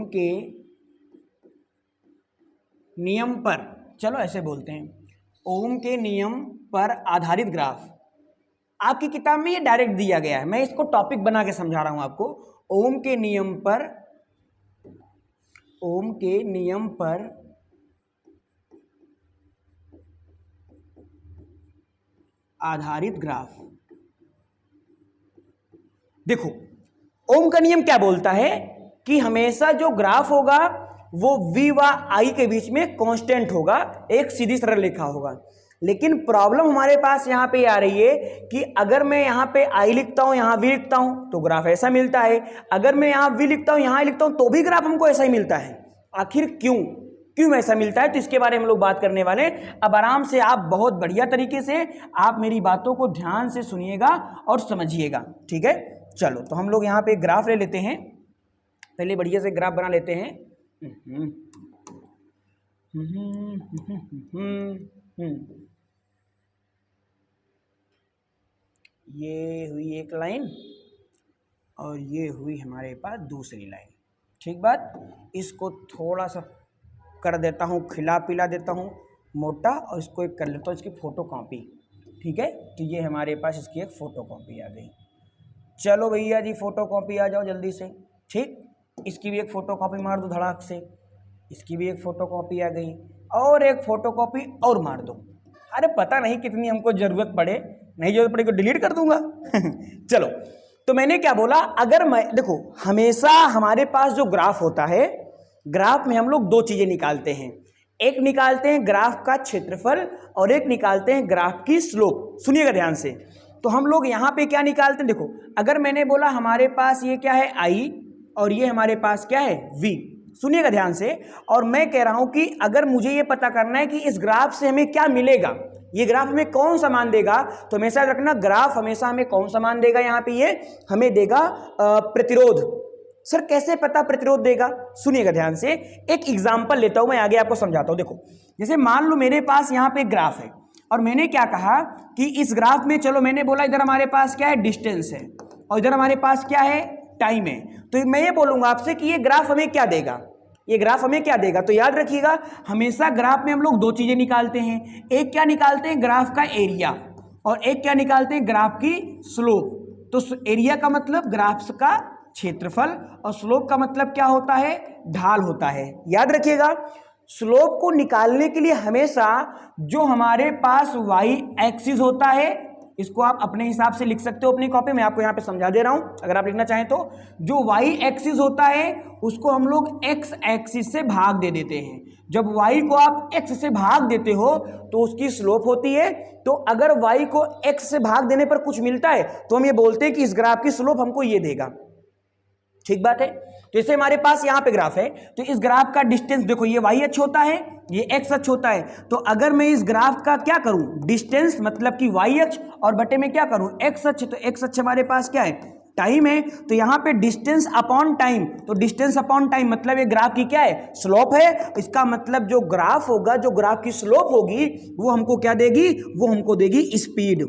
के नियम पर, चलो ऐसे बोलते हैं, ओम के नियम पर आधारित ग्राफ। आपकी किताब में ये डायरेक्ट दिया गया है, मैं इसको टॉपिक बना के समझा रहा हूं आपको। ओम के नियम पर आधारित ग्राफ। देखो ओम का नियम क्या बोलता है कि हमेशा जो ग्राफ होगा वो v व i के बीच में कांस्टेंट होगा, एक सीधी सरल रेखा होगा। लेकिन प्रॉब्लम हमारे पास यहाँ पे आ रही है कि अगर मैं यहाँ पे i लिखता हूँ, यहाँ v लिखता हूँ तो ग्राफ ऐसा मिलता है, अगर मैं यहाँ v लिखता हूँ, यहाँ i लिखता हूँ तो भी ग्राफ हमको ऐसा ही मिलता है। आखिर क्यों ऐसा मिलता है, तो इसके बारे में हम लोग बात करने वाले। अब आराम से आप बहुत बढ़िया तरीके से आप मेरी बातों को ध्यान से सुनिएगा और समझिएगा, ठीक है। चलो तो हम लोग यहाँ पे ग्राफ ले लेते हैं, पहले बढ़िया से ग्राफ बना लेते हैं। ये हुई एक लाइन और ये हुई हमारे पास दूसरी लाइन, ठीक बात। इसको थोड़ा सा कर देता हूँ, खिला पिला देता हूँ मोटा, और इसको एक कर लेता हूँ इसकी फोटो कॉपी, ठीक है। तो ये हमारे पास इसकी एक फोटो कॉपी आ गई। चलो भैया जी फोटो कॉपी आ जाओ जल्दी से, ठीक। इसकी भी एक फोटो कॉपी मार दो धड़ाक से, इसकी भी एक फोटो कॉपी आ गई, और एक फोटो कॉपी और मार दो। अरे पता नहीं कितनी हमको जरूरत पड़े, नहीं जरूरत पड़े तो डिलीट कर दूंगा। चलो तो मैंने क्या बोला, अगर मैं देखो हमेशा हमारे पास जो ग्राफ होता है, ग्राफ में हम लोग दो चीजें निकालते हैं, एक निकालते हैं ग्राफ का क्षेत्रफल और एक निकालते हैं ग्राफ की स्लोप। सुनिएगा ध्यान से, तो हम लोग यहाँ पे क्या निकालते हैं, देखो अगर मैंने बोला हमारे पास ये क्या है i और ये हमारे पास क्या है v, सुनिएगा ध्यान से, और मैं कह रहा हूं कि अगर मुझे ये पता करना है कि इस ग्राफ से हमें क्या मिलेगा, ये ग्राफ हमें कौन सा मान देगा, तो हमेशा रखना ग्राफ हमेशा हमें कौन सा मान देगा, यहाँ पे ये हमें देगा प्रतिरोध। सर कैसे पता प्रतिरोध देगा, सुनिएगा ध्यान से, एक एग्जांपल लेता हूं मैं, आगे आपको समझाता हूं। देखो जैसे मान लो मेरे पास यहाँ पे ग्राफ है और मैंने क्या कहा कि इस ग्राफ में, चलो मैंने बोला इधर हमारे पास क्या है डिस्टेंस है और इधर हमारे पास क्या है टाइम है, तो मैं ये बोलूंगा आपसे कि ये ग्राफ हमें क्या देगा, ये ग्राफ हमें क्या देगा। तो याद रखिएगा हमेशा ग्राफ में हम लोग दो चीजें निकालते हैं, एक क्या निकालते हैं ग्राफ का एरिया और एक क्या निकालते हैं ग्राफ की स्लोप। तो एरिया का मतलब ग्राफ का क्षेत्रफल और स्लोप का मतलब क्या होता है, ढाल होता है। याद रखिएगा स्लोप को निकालने के लिए हमेशा जो हमारे पास वाई एक्सिस होता है, इसको आप अपने हिसाब से लिख सकते हो अपनी कॉपी में, आपको यहाँ पे समझा दे रहा हूं अगर आप लिखना चाहें तो। जो वाई एक्सिस होता है उसको हम लोग एक्स एक्सिस से भाग दे देते हैं। जब वाई को आप एक्स से भाग देते हो तो उसकी स्लोप होती है। तो अगर वाई को एक्स से भाग देने पर कुछ मिलता है तो हम ये बोलते हैं कि इस ग्राफ की स्लोप हमको ये देगा, ठीक बात है। तो इसे हमारे पास यहाँ पे ग्राफ है, तो इस ग्राफ का डिस्टेंस देखो, ये वाई अक्ष होता है, ये एक्स अक्ष होता है। तो अगर मैं इस ग्राफ का क्या करूं, डिस्टेंस मतलब कि वाई अक्ष और बटे में क्या करूं, एक्स अक्ष, तो एक्स अक्ष हमारे पास क्या है, टाइम है। तो यहाँ पे डिस्टेंस अपॉन टाइम, तो डिस्टेंस अपॉन टाइम मतलब ये ग्राफ की क्या है, स्लोप है। इसका मतलब जो ग्राफ होगा, जो ग्राफ की स्लोप होगी वो हमको क्या देगी, वो हमको देगी स्पीड।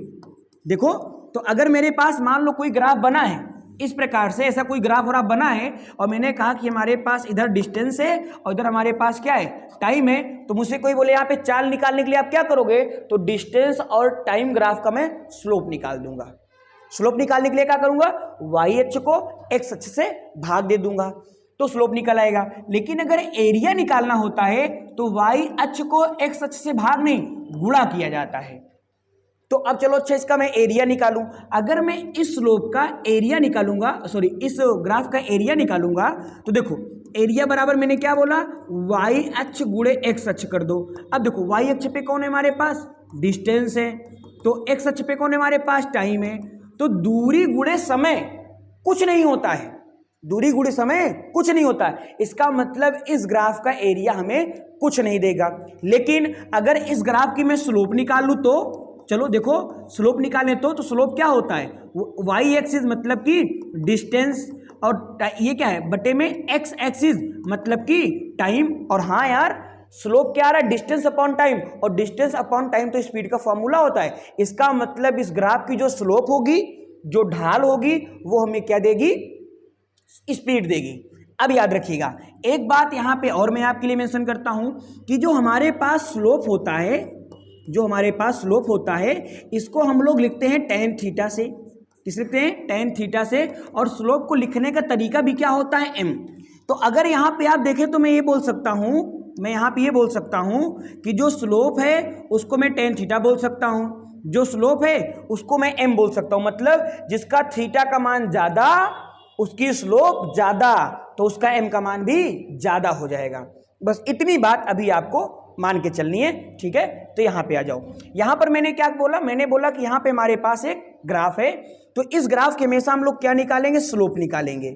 देखो, तो अगर मेरे पास मान लो कोई ग्राफ बना है इस प्रकार से, ऐसा कोई ग्राफ बना है और मैंने कहा कि हमारे पास इधर डिस्टेंस है और इधर हमारे पास क्या है, टाइम है। तो मुझसे कोई बोले यहाँ पे चाल निकालने के लिए आप क्या करोगे, तो डिस्टेंस और टाइम ग्राफ का मैं स्लोप निकाल दूंगा। स्लोप निकालने के लिए क्या करूंगा, वाई अक्ष को एक्स अक्ष से भाग दे दूंगा तो स्लोप निकल आएगा। लेकिन अगर एरिया निकालना होता है तो वाई अक्ष को एक्स अक्ष से भाग नहीं, गुणा किया जाता है। तो अब चलो अच्छा, इसका मैं एरिया निकालूं। अगर मैं इस स्लोप का एरिया निकालूंगा, सॉरी इस ग्राफ का एरिया निकालूंगा, तो देखो एरिया बराबर मैंने क्या बोला, वाई अक्ष गुणे एक्स अक्ष कर दो। अब देखो वाई अक्ष पे कौन है हमारे पास, डिस्टेंस है, तो एक्स अक्ष पे कौन है हमारे पास, टाइम है। तो दूरी गुणे समय कुछ नहीं होता है, दूरी गुणे समय कुछ नहीं होता है। इसका मतलब इस ग्राफ का एरिया हमें कुछ नहीं देगा। लेकिन अगर इस ग्राफ की मैं स्लोप निकाल लूं, तो चलो देखो स्लोप निकालें तो स्लोप क्या होता है, वाई एक्सिस मतलब कि डिस्टेंस, और ये क्या है बटे में एक्स एक्सिस मतलब कि टाइम। और हाँ यार, स्लोप क्या आ रहा है, डिस्टेंस अपॉन टाइम, और डिस्टेंस अपॉन टाइम तो स्पीड का फॉर्मूला होता है। इसका मतलब इस ग्राफ की जो स्लोप होगी, जो ढाल होगी, वो हमें क्या देगी, स्पीड देगी। अब याद रखिएगा एक बात यहाँ पे और मैं आपके लिए मेंशन करता हूं कि जो हमारे पास स्लोप होता है, जो हमारे पास स्लोप होता है, इसको हम लोग लिखते हैं टेन थीटा से। किस लिखते हैं, टेन थीटा से। और स्लोप को लिखने का तरीका भी क्या होता है, एम। तो अगर यहाँ पे आप देखें तो मैं ये बोल सकता हूँ, मैं यहाँ पे ये बोल सकता हूँ कि जो स्लोप है उसको मैं टेन थीटा बोल सकता हूँ, जो स्लोप है उसको मैं एम बोल सकता हूँ। मतलब जिसका थीटा का मान ज़्यादा उसकी स्लोप ज़्यादा, तो उसका एम का मान भी ज़्यादा हो जाएगा। बस इतनी बात अभी आपको मान के चलनी है, ठीक है। तो यहाँ पे आ जाओ, यहाँ पर मैंने क्या बोला, मैंने बोला कि यहाँ पे हमारे पास एक ग्राफ है, तो इस ग्राफ के हमेशा हम लोग क्या निकालेंगे, स्लोप निकालेंगे।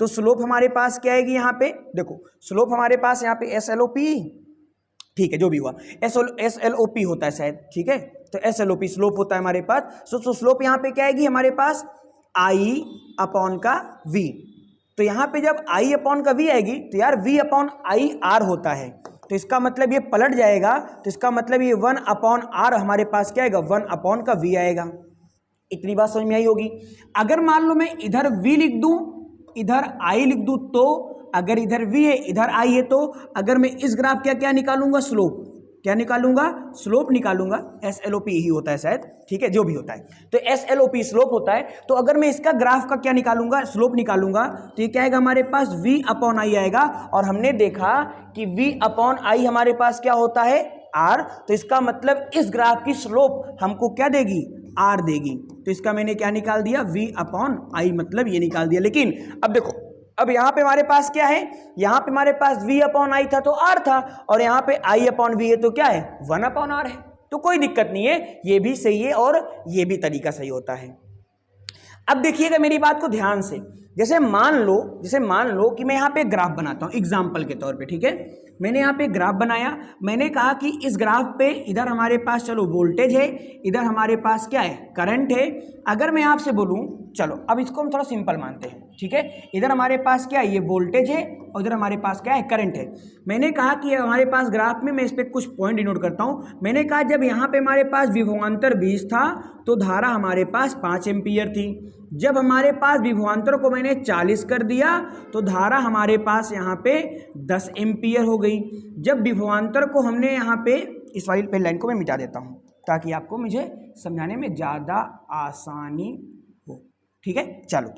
तो स्लोप हमारे पास क्या आएगी, यहाँ पे देखो स्लोप हमारे पास यहाँ पे एस एल ओ पी, ठीक है जो भी हुआ, एस एल ओ पी होता है शायद, ठीक है। तो S L O P slope होता है हमारे पास। सो स्लोप यहाँ पे क्या आएगी हमारे पास, आई अपॉन का वी। तो यहाँ पे जब आई अपॉन का वी आएगी तो यार वी अपॉन आई आर होता है, तो इसका मतलब ये पलट जाएगा। तो इसका मतलब ये 1 अपॉन आर हमारे पास क्या आएगा, 1 अपॉन का वी आएगा। इतनी बात समझ में आई होगी। अगर मान लो मैं इधर वी लिख दूं, इधर आई लिख दूं, तो अगर इधर वी है इधर आई है, तो अगर मैं इस ग्राफ का क्या निकालूंगा, स्लोप, क्या निकालूंगा, स्लोप निकालूंगा। एस एल ओ पी ही होता है शायद, ठीक है जो भी होता है, तो S L O P slope होता है। तो अगर मैं इसका ग्राफ का क्या निकालूंगा, स्लोप निकालूंगा, तो ये क्या आएगा हमारे पास, वी अपॉन आई आएगा। और हमने देखा कि वी अपॉन आई हमारे पास क्या होता है, आर। तो इसका मतलब इस ग्राफ की स्लोप हमको क्या देगी, आर देगी। तो इसका मैंने क्या निकाल दिया, वी अपॉन आई, मतलब ये निकाल दिया। लेकिन अब देखो, अब यहाँ पे हमारे पास क्या है, यहाँ पे हमारे पास v अपॉन आई था तो r था, और यहाँ पे i अपॉन v है तो क्या है, 1 अपॉन r है। तो कोई दिक्कत नहीं है, ये भी सही है और ये भी तरीका सही होता है। अब देखिएगा मेरी बात को ध्यान से, जैसे मान लो कि मैं यहाँ पे ग्राफ बनाता हूँ एग्जाम्पल के तौर पे, ठीक है। मैंने यहाँ पे ग्राफ बनाया, मैंने कहा कि इस ग्राफ पे इधर हमारे पास चलो वोल्टेज है, इधर हमारे पास क्या है, करंट है। अगर मैं आपसे बोलूँ, चलो अब इसको हम थोड़ा सिंपल मानते हैं, ठीक है। इधर हमारे पास क्या है, ये वोल्टेज है, और इधर हमारे पास क्या है, करंट है। मैंने कहा कि हमारे पास ग्राफ में, मैं इस पर कुछ पॉइंट डिनोट करता हूँ। मैंने कहा जब यहाँ पे हमारे पास विभवांतर 20 था तो धारा हमारे पास 5 एम्पियर थी। जब हमारे पास विभवांतर को मैंने 40 कर दिया तो धारा हमारे पास यहाँ पे 10 एम्पियर हो गई। जब विभवांतर को हमने यहाँ पे, इस वाली पे लाइन को मैं मिटा देता हूँ ताकि आपको मुझे समझाने में ज़्यादा आसानी हो, ठीक है। चलो,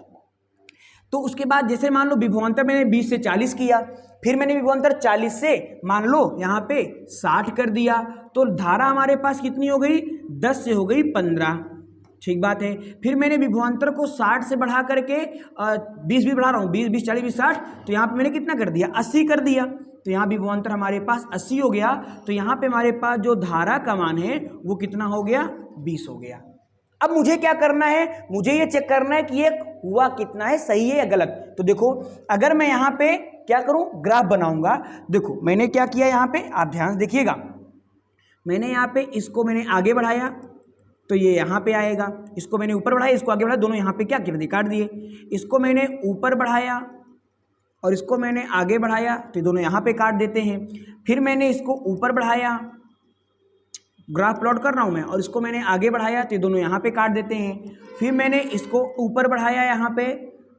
तो उसके बाद जैसे मान लो विभवांतर मैंने 20 से 40 किया, फिर मैंने विभवांतर 40 से मान लो यहाँ पे 60 कर दिया, तो धारा हमारे पास कितनी हो गई, 10 से हो गई 15, ठीक बात है। फिर मैंने विभवांतर को 60 से बढ़ा करके 20 भी बढ़ा रहा हूँ, 20 20 40 20 60, तो यहाँ पे मैंने कितना कर दिया, 80 कर दिया। तो यहाँ विभवांतर हमारे पास 80 हो गया, तो यहाँ पे हमारे पास जो धारा का मान है वो कितना हो गया, 20 हो गया। अब मुझे क्या करना है, मुझे ये चेक करना है कि ये हुआ कितना है, सही है या गलत। तो देखो अगर मैं यहाँ पे क्या करूँ, ग्राफ बनाऊंगा। देखो मैंने क्या किया यहाँ पे, आप ध्यान से देखिएगा, मैंने यहाँ पे इसको मैंने आगे बढ़ाया तो ये यहाँ पे आएगा, इसको मैंने ऊपर बढ़ाया, इसको आगे बढ़ाया, दोनों यहाँ पे क्या किए, काट दिए। इसको मैंने ऊपर बढ़ाया और इसको मैंने आगे बढ़ाया तो दोनों यहाँ पे काट देते हैं। फिर मैंने इसको ऊपर बढ़ाया, ग्राफ प्लॉट कर रहा हूँ मैं, और इसको मैंने आगे बढ़ाया तो दोनों यहाँ पे काट देते हैं। फिर मैंने इसको ऊपर बढ़ाया यहाँ पे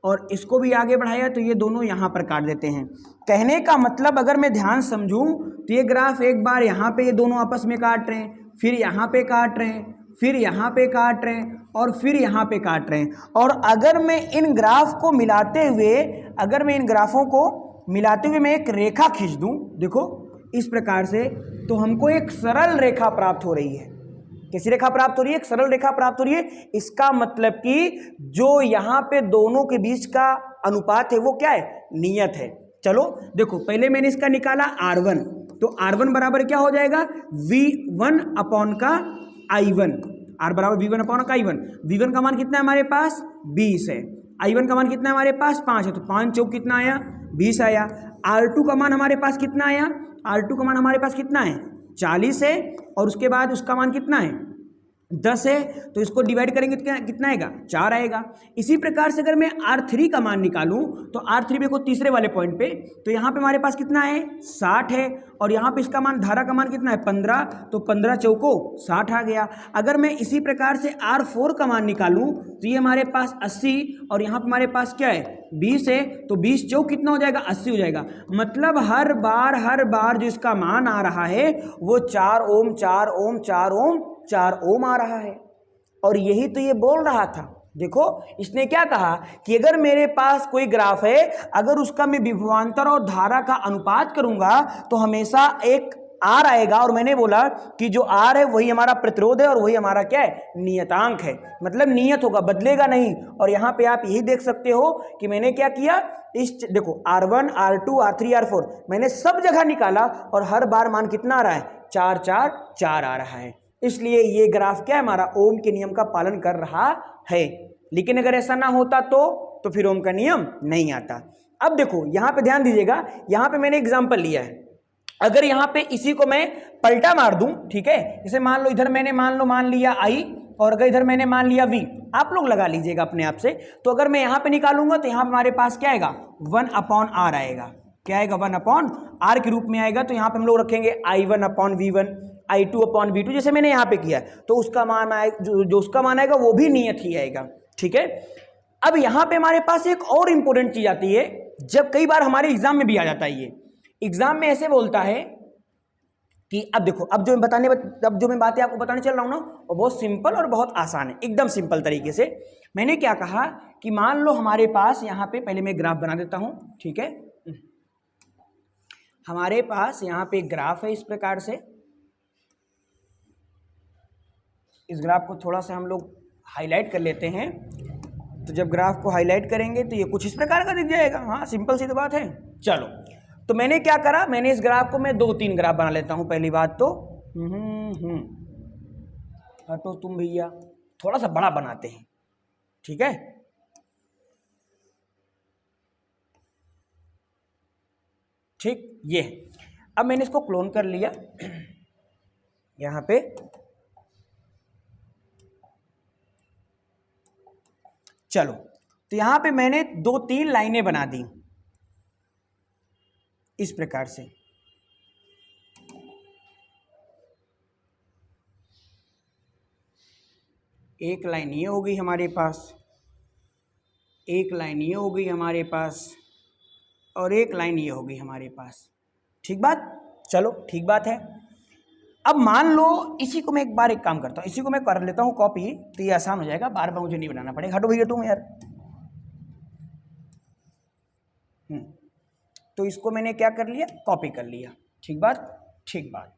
और इसको भी आगे बढ़ाया तो ये दोनों यहाँ पर काट देते हैं। कहने का मतलब अगर मैं ध्यान समझूं तो ये ग्राफ एक बार यहाँ पे ये दोनों आपस में काट रहे हैं, फिर यहाँ पे काट रहे हैं, फिर यहाँ पे काट रहे हैं और फिर यहाँ पे काट रहे हैं। और अगर मैं इन ग्राफ को मिलाते हुए, अगर मैं इन ग्राफों को मिलाते हुए मैं एक रेखा खींच दूं, देखो इस प्रकार से, तो हमको एक सरल रेखा प्राप्त हो रही है। कैसी रेखा प्राप्त हो रही है, एक सरल रेखा प्राप्त हो रही है। इसका मतलब कि जो यहाँ पे दोनों के बीच का अनुपात है वो क्या है, नियत है। चलो देखो पहले मैंने इसका निकाला R1, तो R1 बराबर क्या हो जाएगा, V1 अपॉन का I1, R बराबर V1 अपॉन का I1। V1 का मान कितना है हमारे पास, 20 है। I1 का मान कितना है हमारे पास, 5 है, तो 5 चौक कितना आया, 20 आया। R2 का मान हमारे पास कितना आया, R2 का मान हमारे पास कितना है, 40 है, और उसके बाद उसका मान कितना है, 10 है, तो इसको डिवाइड करेंगे तो कितना आएगा, 4 आएगा। इसी प्रकार से अगर मैं R3 का मान निकालूं तो R3 देखो तीसरे वाले पॉइंट पे, तो यहाँ पे हमारे पास कितना है, 60 है, और यहाँ पे इसका मान, धारा का मान कितना है, 15, तो 15 चौको 60 आ गया। अगर मैं इसी प्रकार से R4 का मान निकालूं तो ये हमारे पास 80, और यहाँ पे हमारे पास क्या है, 20 है, तो 20 चौक कितना हो जाएगा, 80 हो जाएगा। मतलब हर बार जो इसका मान आ रहा है वो 4 ओम 4 ओम 4 ओम 4 ओम आ रहा है। और यही तो ये बोल रहा था। देखो इसने क्या कहा कि अगर मेरे पास कोई ग्राफ है, अगर उसका मैं विभवांतर और धारा का अनुपात करूंगा तो हमेशा एक R आएगा, और मैंने बोला कि जो R है वही हमारा प्रतिरोध है और वही हमारा क्या है, नियतांक है। मतलब नियत होगा, बदलेगा नहीं। और यहाँ पे आप यही देख सकते हो कि मैंने क्या किया, इस देखो R1 R2 R3 R4 मैंने सब जगह निकाला और हर बार मान कितना आ रहा है, 4 4 4 आ रहा है। इसलिए ये ग्राफ क्या है, हमारा ओम के नियम का पालन कर रहा है। लेकिन अगर ऐसा ना होता तो फिर ओम का नियम नहीं आता। अब देखो यहाँ पे ध्यान दीजिएगा, यहाँ पे मैंने एग्जांपल लिया है। अगर यहाँ पे इसी को मैं पलटा मार दूं, ठीक है, जैसे मान लो इधर मैंने मान लिया I, और अगर इधर मैंने मान लिया V, आप लोग लगा लीजिएगा अपने आप से। तो अगर मैं यहाँ पे निकालूंगा तो यहाँ पे हमारे पास क्या आएगा, 1 अपॉन R आएगा। क्या आएगा, 1 अपॉन R के रूप में आएगा। तो यहाँ पे हम लोग रखेंगे I1 upon V1, I2 upon V2, जैसे मैंने यहाँ पे किया। तो उसका मान आएगा, जो उसका मान आएगा वो भी नियत ही आएगा, ठीक है। अब यहाँ पे हमारे पास एक और इंपॉर्टेंट चीज आती है, जब कई बार हमारे एग्जाम में भी आ जाता है। ये एग्जाम में ऐसे बोलता है कि अब देखो, अब जो मैं बातें आपको बताने चल रहा हूं ना, वो बहुत सिंपल और बहुत आसान है, एकदम सिंपल तरीके से। मैंने क्या कहा कि मान लो हमारे पास यहाँ पे, पहले मैं ग्राफ बना देता हूं, ठीक है। हमारे पास यहाँ पे एक ग्राफ है इस प्रकार से। इस ग्राफ को थोड़ा सा हम लोग हाईलाइट कर लेते हैं। तो जब ग्राफ को हाईलाइट करेंगे तो ये कुछ इस प्रकार का दिख जाएगा। हाँ, सिंपल सी तो बात है। चलो, तो मैंने क्या करा, मैंने इस ग्राफ को मैं 2-3 ग्राफ बना लेता हूं। पहली बात तो हटो तुम भैया, थोड़ा सा बड़ा बनाते हैं, ठीक है। ठीक, ये अब मैंने इसको क्लोन कर लिया यहां पे। चलो, तो यहां पे मैंने 2-3 लाइनें बना दी इस प्रकार से। एक लाइन ये हो गई हमारे पास, एक लाइन ये हो गई हमारे पास, और एक लाइन ये हो गई हमारे पास। ठीक बात, चलो ठीक बात है। अब मान लो इसी को मैं एक बार एक काम करता हूँ, इसी को मैं कर लेता हूँ कॉपी, तो ये आसान हो जाएगा, बार बार मुझे नहीं बनाना पड़ेगा। हटो भैया तुम यार। तो इसको मैंने क्या कर लिया, कॉपी कर लिया। ठीक बात, ठीक बात।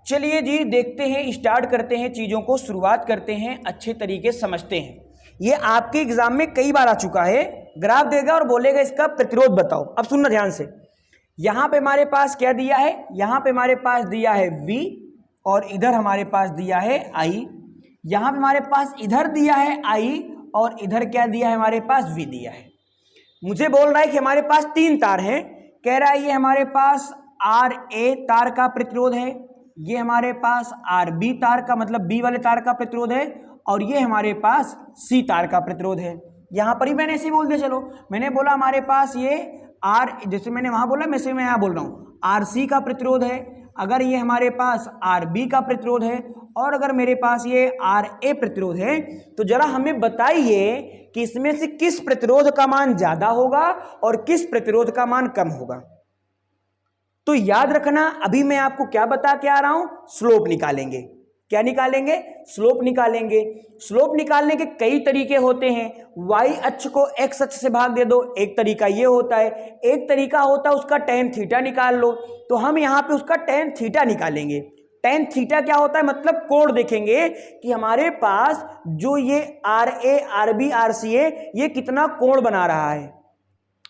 चलिए जी, देखते हैं, स्टार्ट करते हैं, चीज़ों को शुरुआत करते हैं, अच्छे तरीके समझते हैं। ये आपके एग्जाम में कई बार आ चुका है। ग्राफ देगा और बोलेगा इसका प्रतिरोध बताओ। अब सुनना ध्यान से, यहाँ पे हमारे पास क्या दिया है, यहाँ पे हमारे पास दिया है V, और इधर हमारे पास दिया है I। यहाँ पे हमारे पास इधर दिया है I और इधर क्या दिया है हमारे पास V दिया है। मुझे बोल रहा है कि हमारे पास 3 तार हैं, कह रहा है ये हमारे पास RA तार का प्रतिरोध है, ये हमारे पास RB तार का मतलब B वाले तार का प्रतिरोध है, और ये हमारे पास C तार का प्रतिरोध है। यहाँ पर ही मैंने ऐसे बोल दिया, चलो मैंने बोला हमारे पास ये R, जैसे मैंने वहाँ बोला वैसे मैं यहाँ बोल रहा हूँ, RC का प्रतिरोध है, अगर ये हमारे पास RB का प्रतिरोध है, और अगर मेरे पास ये RA प्रतिरोध है, तो जरा हमें बताइए कि इसमें से किस प्रतिरोध का मान ज्यादा होगा और किस प्रतिरोध का मान कम होगा। तो याद रखना, अभी मैं आपको क्या बता के आ रहा हूं, स्लोप निकालेंगे। क्या निकालेंगे? स्लोप निकालेंगे। स्लोप निकालने के कई तरीके होते हैं। y अक्ष को x अक्ष से भाग दे दो, एक तरीका ये होता है। एक तरीका होता है उसका tan थीटा निकाल लो, तो हम यहाँ पे उसका tan थीटा निकालेंगे। tan थीटा क्या होता है, मतलब कोण देखेंगे कि हमारे पास जो ये RA RB RC है ये कितना कोण बना रहा है।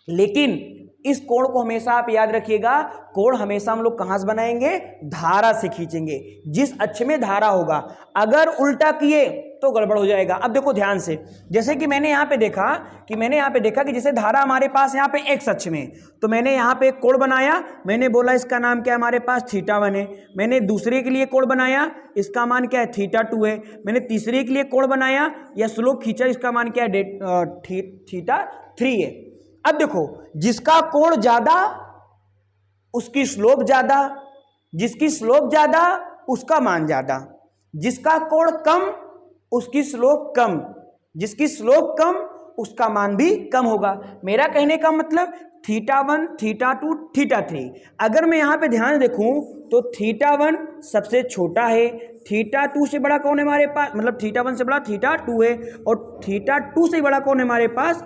लेकिन इस कोण को हमेशा आप याद रखिएगा, कोण हमेशा हम लोग कहां से बनाएंगे, धारा से खींचेंगे, जिस अक्ष में धारा होगा। अगर उल्टा किए तो गड़बड़ हो जाएगा। अब देखो ध्यान से, जैसे कि मैंने यहाँ पे देखा कि जैसे धारा हमारे पास यहाँ पे x अक्ष में, तो मैंने यहाँ पे एक कोण बनाया, मैंने बोला इसका नाम क्या है, हमारे पास θ1 है। मैंने दूसरे के लिए कोण बनाया, इसका मान क्या है, θ2 है। मैंने तीसरे के लिए कोण बनाया या स्लोप खींचा, इसका मान क्या है, θ3 है। अब देखो, जिसका कोण ज्यादा उसकी स्लोप ज्यादा, जिसकी स्लोप ज्यादा उसका मान ज्यादा, जिसका कोण कम उसकी स्लोप कम, जिसकी स्लोप कम उसका मान भी कम होगा। मेरा कहने का मतलब θ1 θ2 θ3। अगर मैं यहाँ पे ध्यान देखूं तो θ1 सबसे छोटा है, θ2 से बड़ा कौन है हमारे पास, मतलब θ1 से बड़ा θ2 है, और θ2 से बड़ा कौन है हमारे पास,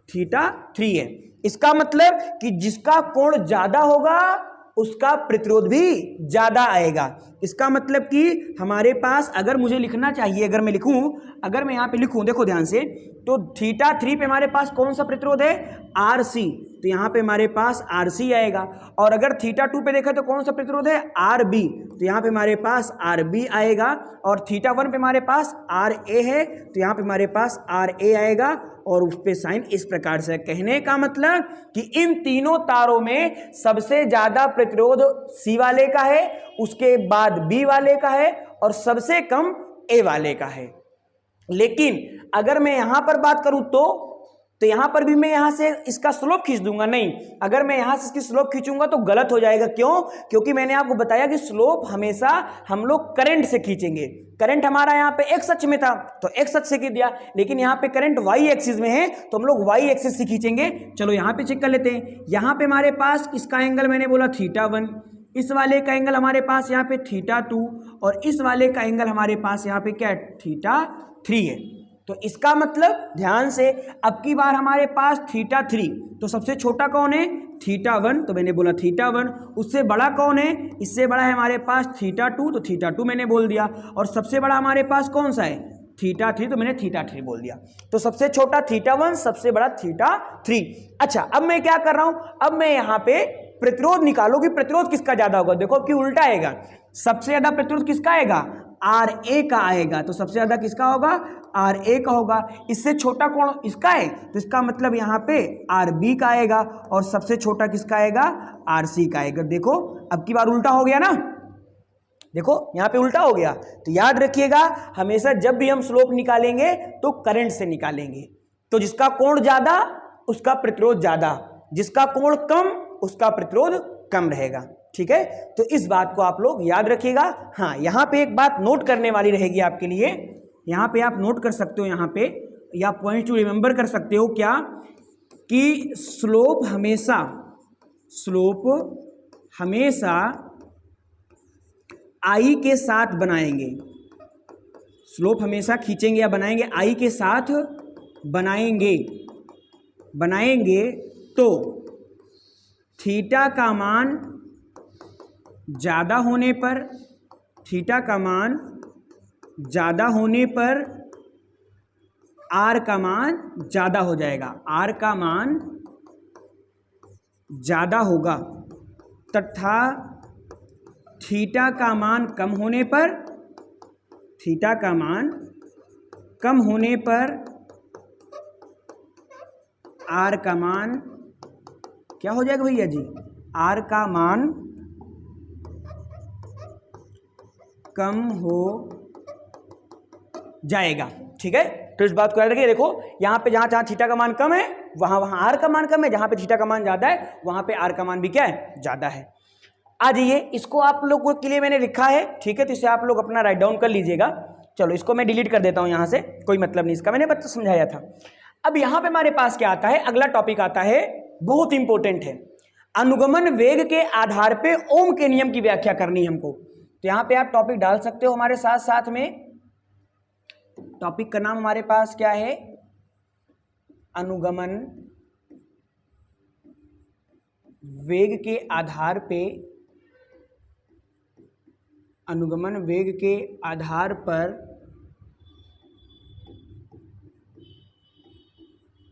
θ3 है। इसका मतलब कि जिसका कोण ज्यादा होगा उसका प्रतिरोध भी ज्यादा आएगा। इसका मतलब कि हमारे पास, अगर मुझे लिखना चाहिए, अगर मैं यहाँ पे लिखूं, देखो ध्यान से, तो θ3 पे हमारे पास कौन सा प्रतिरोध है, RC, तो यहाँ पे हमारे पास RC आएगा। और अगर θ2 पे देखा तो कौन सा प्रतिरोध है, RB, तो यहाँ पे हमारे पास RB आएगा। और θ1 पे हमारे पास RA है, तो यहाँ पे हमारे पास RA आएगा, और उस पे साइन इस प्रकार से। कहने का मतलब कि इन तीनों तारों में सबसे ज्यादा प्रतिरोध C वाले का है, उसके बाद B वाले का है, और सबसे कम A वाले का है। लेकिन अगर मैं यहां पर बात करूं तो यहां पर भी मैं यहां से इसका स्लोप खींच दूंगा, नहीं, अगर मैं यहां से इसकी स्लोप खींचूंगा तो गलत हो जाएगा। क्यों? क्योंकि मैंने आपको बताया कि स्लोप हमेशा हम लोग करंट से खींचेंगे। करंट हमारा यहाँ पे x अक्ष में था तो x अक्ष से खींच दिया, लेकिन यहाँ पे करंट y एक्सिस में है तो हम लोग y एक्सिस से खींचेंगे। चलो यहाँ पे चेक कर लेते हैं। यहाँ पे हमारे पास इसका एंगल मैंने बोला θ1, इस वाले का एंगल हमारे पास यहाँ पे θ2, और इस वाले का एंगल हमारे पास यहाँ पे क्या है, θ3 है। तो इसका मतलब ध्यान से, अब की बार हमारे पास θ3, तो सबसे छोटा कौन है, θ1, तो मैंने बोला θ1। उससे बड़ा कौन है, इससे बड़ा है हमारे पास θ2, तो θ2 मैंने बोल दिया। और सबसे बड़ा हमारे पास कौन सा है, θ3, तो मैंने θ3 बोल दिया। तो सबसे छोटा θ1, सबसे बड़ा θ3। अच्छा, अब मैं क्या कर रहा हूं, अब मैं यहाँ पे प्रतिरोध निकालो कि प्रतिरोध किसका ज्यादा होगा। देखो अब कि उल्टा आएगा, सबसे ज्यादा प्रतिरोध किसका आएगा, RA का आएगा। तो सबसे ज्यादा किसका होगा, RA का होगा। इससे छोटा कोण इसका है, तो इसका मतलब यहाँ पे RB का आएगा, और सबसे छोटा किसका आएगा, RC का आएगा। देखो अब की बार उल्टा हो गया ना, देखो यहाँ पे उल्टा हो गया। तो याद रखिएगा, हमेशा जब भी हम स्लोप निकालेंगे तो करंट से निकालेंगे। तो जिसका कोण ज्यादा उसका प्रतिरोध ज्यादा, जिसका कोण कम उसका प्रतिरोध कम रहेगा। ठीक है, तो इस बात को आप लोग याद रखिएगा। हाँ, यहाँ पे एक बात नोट करने वाली रहेगी आपके लिए, यहाँ पे आप नोट कर सकते हो, यहाँ पे या पॉइंट टू रिमेंबर कर सकते हो क्या, कि स्लोप हमेशा I के साथ बनाएंगे। स्लोप हमेशा खींचेंगे या बनाएंगे, I के साथ बनाएंगे तो थीटा का मान ज्यादा होने पर, R का मान ज्यादा हो जाएगा, R का मान ज्यादा होगा, तथा थीटा का मान कम होने पर कम होने पर आर का मान क्या हो जाएगा भैया जी, आर का मान कम हो जाएगा। ठीक है, तो इस बात को याद रखिए। देखो यहाँ पे जहाँ जहाँ थीटा का मान कम है वहाँ वहाँ आर का मान कम है, जहाँ पे थीटा का मान ज़्यादा है वहाँ पे आर का मान भी क्या है, ज़्यादा है। आ जाइए, इसको आप लोगों के लिए मैंने लिखा है, ठीक है, तो इसे आप लोग अपना राइट डाउन कर लीजिएगा। चलो इसको मैं डिलीट कर देता हूँ यहाँ से, कोई मतलब नहीं इसका, मैंने बस समझाया था। अब यहाँ पे हमारे पास क्या आता है, अगला टॉपिक आता है, बहुत इंपॉर्टेंट है, अनुगमन वेग के आधार पे ओम के नियम की व्याख्या करनी हमको। तो यहाँ पे आप टॉपिक डाल सकते हो हमारे साथ साथ में। टॉपिक का नाम हमारे पास क्या है, अनुगमन वेग के आधार पे, अनुगमन वेग के आधार पर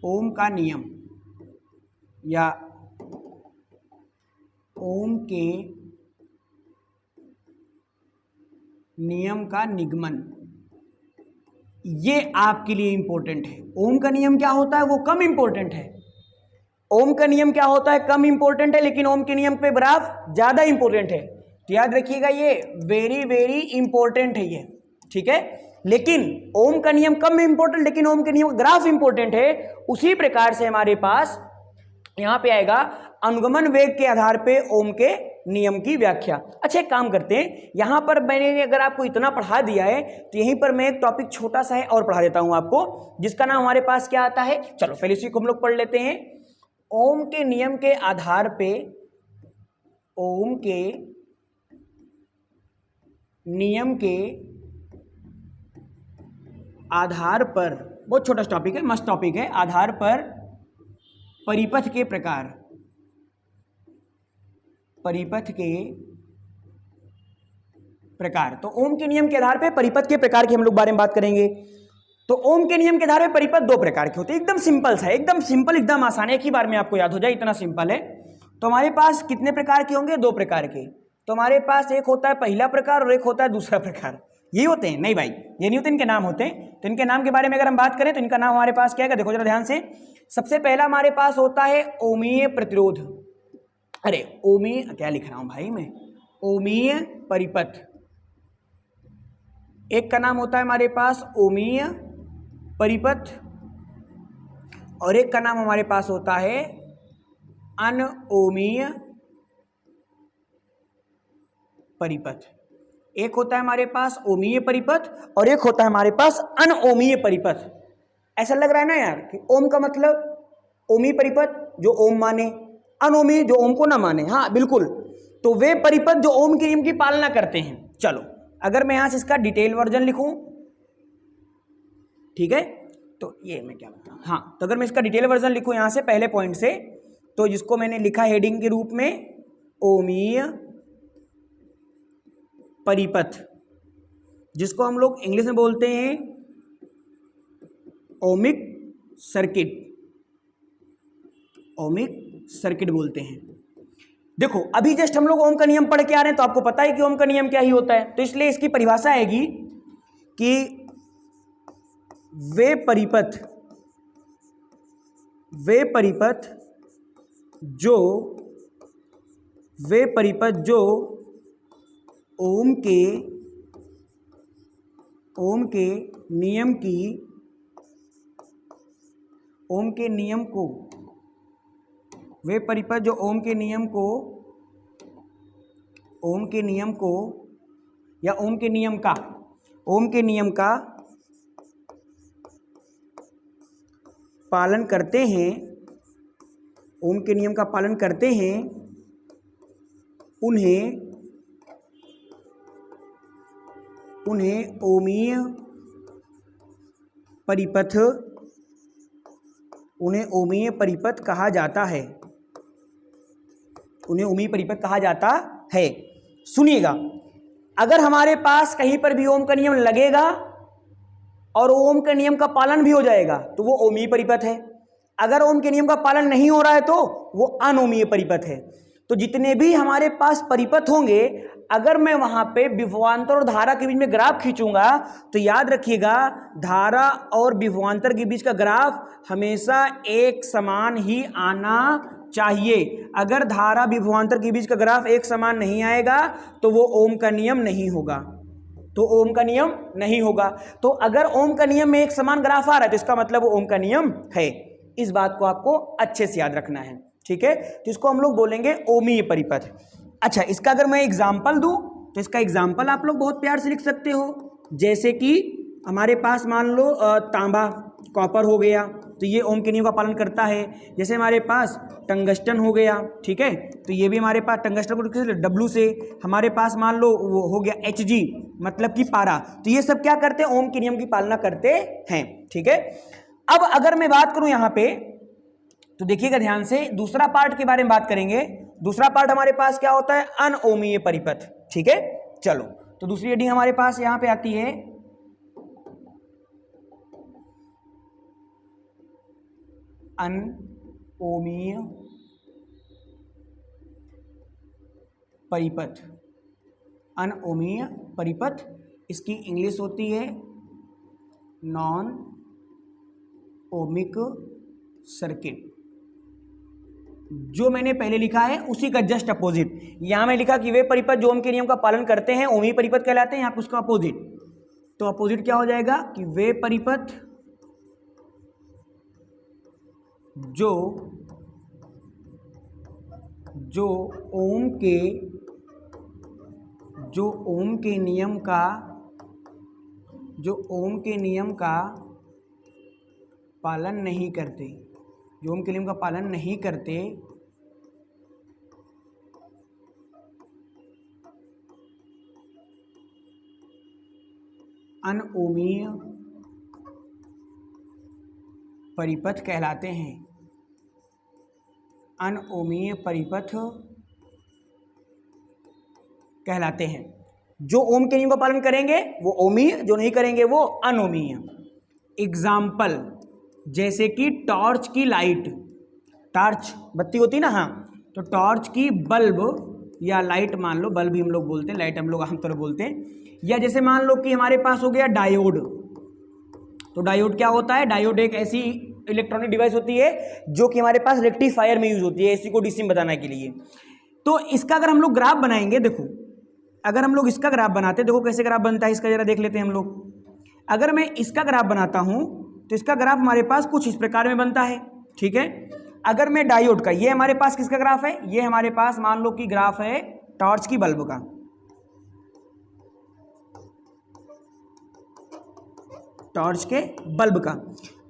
ओम का नियम या ओम के नियम का निगमन, ये आपके लिए इंपॉर्टेंट है। ओम का नियम क्या होता है, वो कम इंपॉर्टेंट है। ओम का नियम क्या होता है, कम इंपॉर्टेंट है, लेकिन ओम के नियम पे ग्राफ ज्यादा इंपॉर्टेंट है। तो याद रखिएगा, ये वेरी वेरी इंपॉर्टेंट है ये, ठीक है। लेकिन ओम का नियम कम इंपॉर्टेंट, लेकिन ओम के नियम ग्राफ इंपॉर्टेंट है। उसी प्रकार से हमारे पास यहां पे आएगा अनुगमन वेग के आधार पे ओम के नियम की व्याख्या। अच्छा एक काम करते हैं, यहां पर मैंने अगर आपको इतना पढ़ा दिया है तो यहीं पर मैं एक टॉपिक छोटा सा है और पढ़ा देता हूं आपको, जिसका नाम हमारे पास क्या आता है। चलो पहले इसी को हम लोग पढ़ लेते हैं। ओम के नियम के आधार पे, ओम के नियम के आधार पर, बहुत छोटा टॉपिक है, मस्त टॉपिक है, आधार पर परिपथ के प्रकार, परिपथ के प्रकार। तो ओम के नियम के आधार पर परिपथ के प्रकार के हम लोग बारे में बात करेंगे। तो ओम के नियम के आधार पर परिपथ दो प्रकार के होते हैं। एकदम सिंपल सा है, एकदम सिंपल, एकदम आसान है, एक ही बार में आपको याद हो जाए, इतना सिंपल है। तो हमारे पास कितने प्रकार के होंगे, दो प्रकार के। तो हमारे पास एक होता है पहला प्रकार और एक होता है दूसरा प्रकार। ये होते हैं, नहीं भाई ये नहीं होते, इनके नाम होते हैं। तो इनके नाम के बारे में अगर हम बात करें तो इनका नाम हमारे पास क्या है, देखो जरा ध्यान से। सबसे पहला हमारे पास होता है ओमीय प्रतिरोध, अरे ओमीय क्या लिख रहा हूं भाई मैं, ओमीय परिपथ। एक का नाम होता है हमारे पास ओमीय परिपथ और एक का नाम हमारे पास होता है अनओमीय परिपथ। एक होता है हमारे पास ओमीय परिपथ और एक होता है हमारे पास अनओमीय परिपथ। ऐसा लग रहा है ना यार कि ओम का मतलब ओमीय परिपथ जो ओम माने, अनओमीय जो ओम को ना माने। हाँ बिल्कुल, तो वे परिपथ जो ओम के नियम की पालना करते हैं। चलो अगर मैं यहां से इसका डिटेल वर्जन लिखूं, ठीक है, तो ये मैं क्या बताऊं, हाँ, तो अगर मैं इसका डिटेल वर्जन लिखूं यहां से पहले पॉइंट से, तो जिसको मैंने लिखा हेडिंग के रूप में ओमीय परिपथ, जिसको हम लोग इंग्लिश में बोलते हैं ओमिक सर्किट, ओमिक सर्किट बोलते हैं। देखो अभी जस्ट हम लोग ओम का नियम पढ़ के आ रहे हैं, तो आपको पता है कि ओम का नियम क्या ही होता है। तो इसलिए इसकी परिभाषा आएगी कि वे परिपथ जो ओम के नियम को, वे परिपथ जो ओम के नियम को या ओम के नियम का पालन करते हैं, ओम के नियम का पालन करते हैं, उन्हें ओमीय परिपथ कहा जाता है, उन्हें ओमीय परिपथ कहा जाता है। सुनिएगा, अगर हमारे पास कहीं पर भी ओम का नियम लगेगा और ओम के नियम का पालन भी हो जाएगा तो वो ओमीय परिपथ है। अगर ओम के नियम का पालन नहीं हो रहा है तो वो अनओमीय परिपथ है। तो जितने भी हमारे पास परिपथ होंगे, अगर मैं वहां पे विभवांतर और धारा के बीच में ग्राफ खींचूंगा तो याद रखिएगा धारा और विभवांतर के बीच का ग्राफ हमेशा एक समान ही आना चाहिए। अगर धारा विभवांतर के बीच का ग्राफ एक समान नहीं आएगा तो वो ओम का नियम नहीं होगा, तो ओम का नियम नहीं होगा। तो अगर ओम का नियम में एक समान ग्राफ आ रहा है तो इसका मतलब वो ओम का नियम है। इस बात को आपको अच्छे से याद रखना है, ठीक है। तो इसको हम लोग बोलेंगे ओमीय परिपथ। अच्छा, इसका अगर मैं एग्जाम्पल दूं तो इसका एग्जाम्पल आप लोग बहुत प्यार से लिख सकते हो। जैसे कि हमारे पास मान लो तांबा कॉपर हो गया, तो ये ओम के नियम का पालन करता है। जैसे हमारे पास टंगस्टन हो गया, ठीक है, तो ये भी हमारे पास टंगस्टन को डब्लू से, हमारे पास मान लो वो हो गया Hg मतलब कि पारा। तो ये सब क्या करते हैं, ओम के नियम की पालना करते हैं, ठीक है। अब अगर मैं बात करूं यहां पे तो देखिएगा ध्यान से, दूसरा पार्ट के बारे में बात करेंगे। दूसरा पार्ट हमारे पास क्या होता है, अनओमीय परिपथ, ठीक है। चलो, तो दूसरी हेडिंग हमारे पास यहां पे आती है अनओमीय परिपथ। अनओमीय परिपथ, इसकी इंग्लिश होती है नॉन ओमिक सर्किट। जो मैंने पहले लिखा है उसी का जस्ट अपोजिट, यहां मैं लिखा कि वे परिपथ जो ओम के नियम का पालन करते हैं ओमीय परिपथ कहलाते हैं, यहां पर उसका अपोजिट। तो अपोजिट क्या हो जाएगा कि वे परिपथ जो ओम के नियम का पालन नहीं करते, जो ओम के नियम का पालन नहीं करते, अनओमीय परिपथ कहलाते हैं। अनओमीय परिपथ कहलाते हैं। जो ओम के नियम का पालन करेंगे वो ओमीय, जो नहीं करेंगे वो अनओमीय। एग्जाम्पल, जैसे कि टॉर्च की लाइट, टॉर्च बत्ती होती ना, हाँ, तो टॉर्च की बल्ब या लाइट, मान लो बल्ब ही हम लोग बोलते हैं, लाइट हम लोग आमतौर पर बोलते हैं। या जैसे मान लो कि हमारे पास हो गया डायोड, तो डायोड क्या होता है, डायोड एक ऐसी इलेक्ट्रॉनिक डिवाइस होती है जो कि हमारे पास रेक्टिफायर में यूज होती है, एसी को डीसी में बताने के लिए। तो इसका अगर हम लोग ग्राफ बनाएंगे, देखो अगर हम लोग इसका ग्राफ बनाते, देखो कैसे ग्राफ बनता है इसका, जरा देख लेते हैं हम लोग। अगर मैं इसका ग्राफ बनाता हूं तो इसका ग्राफ हमारे पास कुछ इस प्रकार में बनता है, ठीक है। अगर मैं डायोड का, ये हमारे पास किसका ग्राफ है, ये हमारे पास मान लो कि ग्राफ है टॉर्च की बल्ब का, टॉर्च के बल्ब का।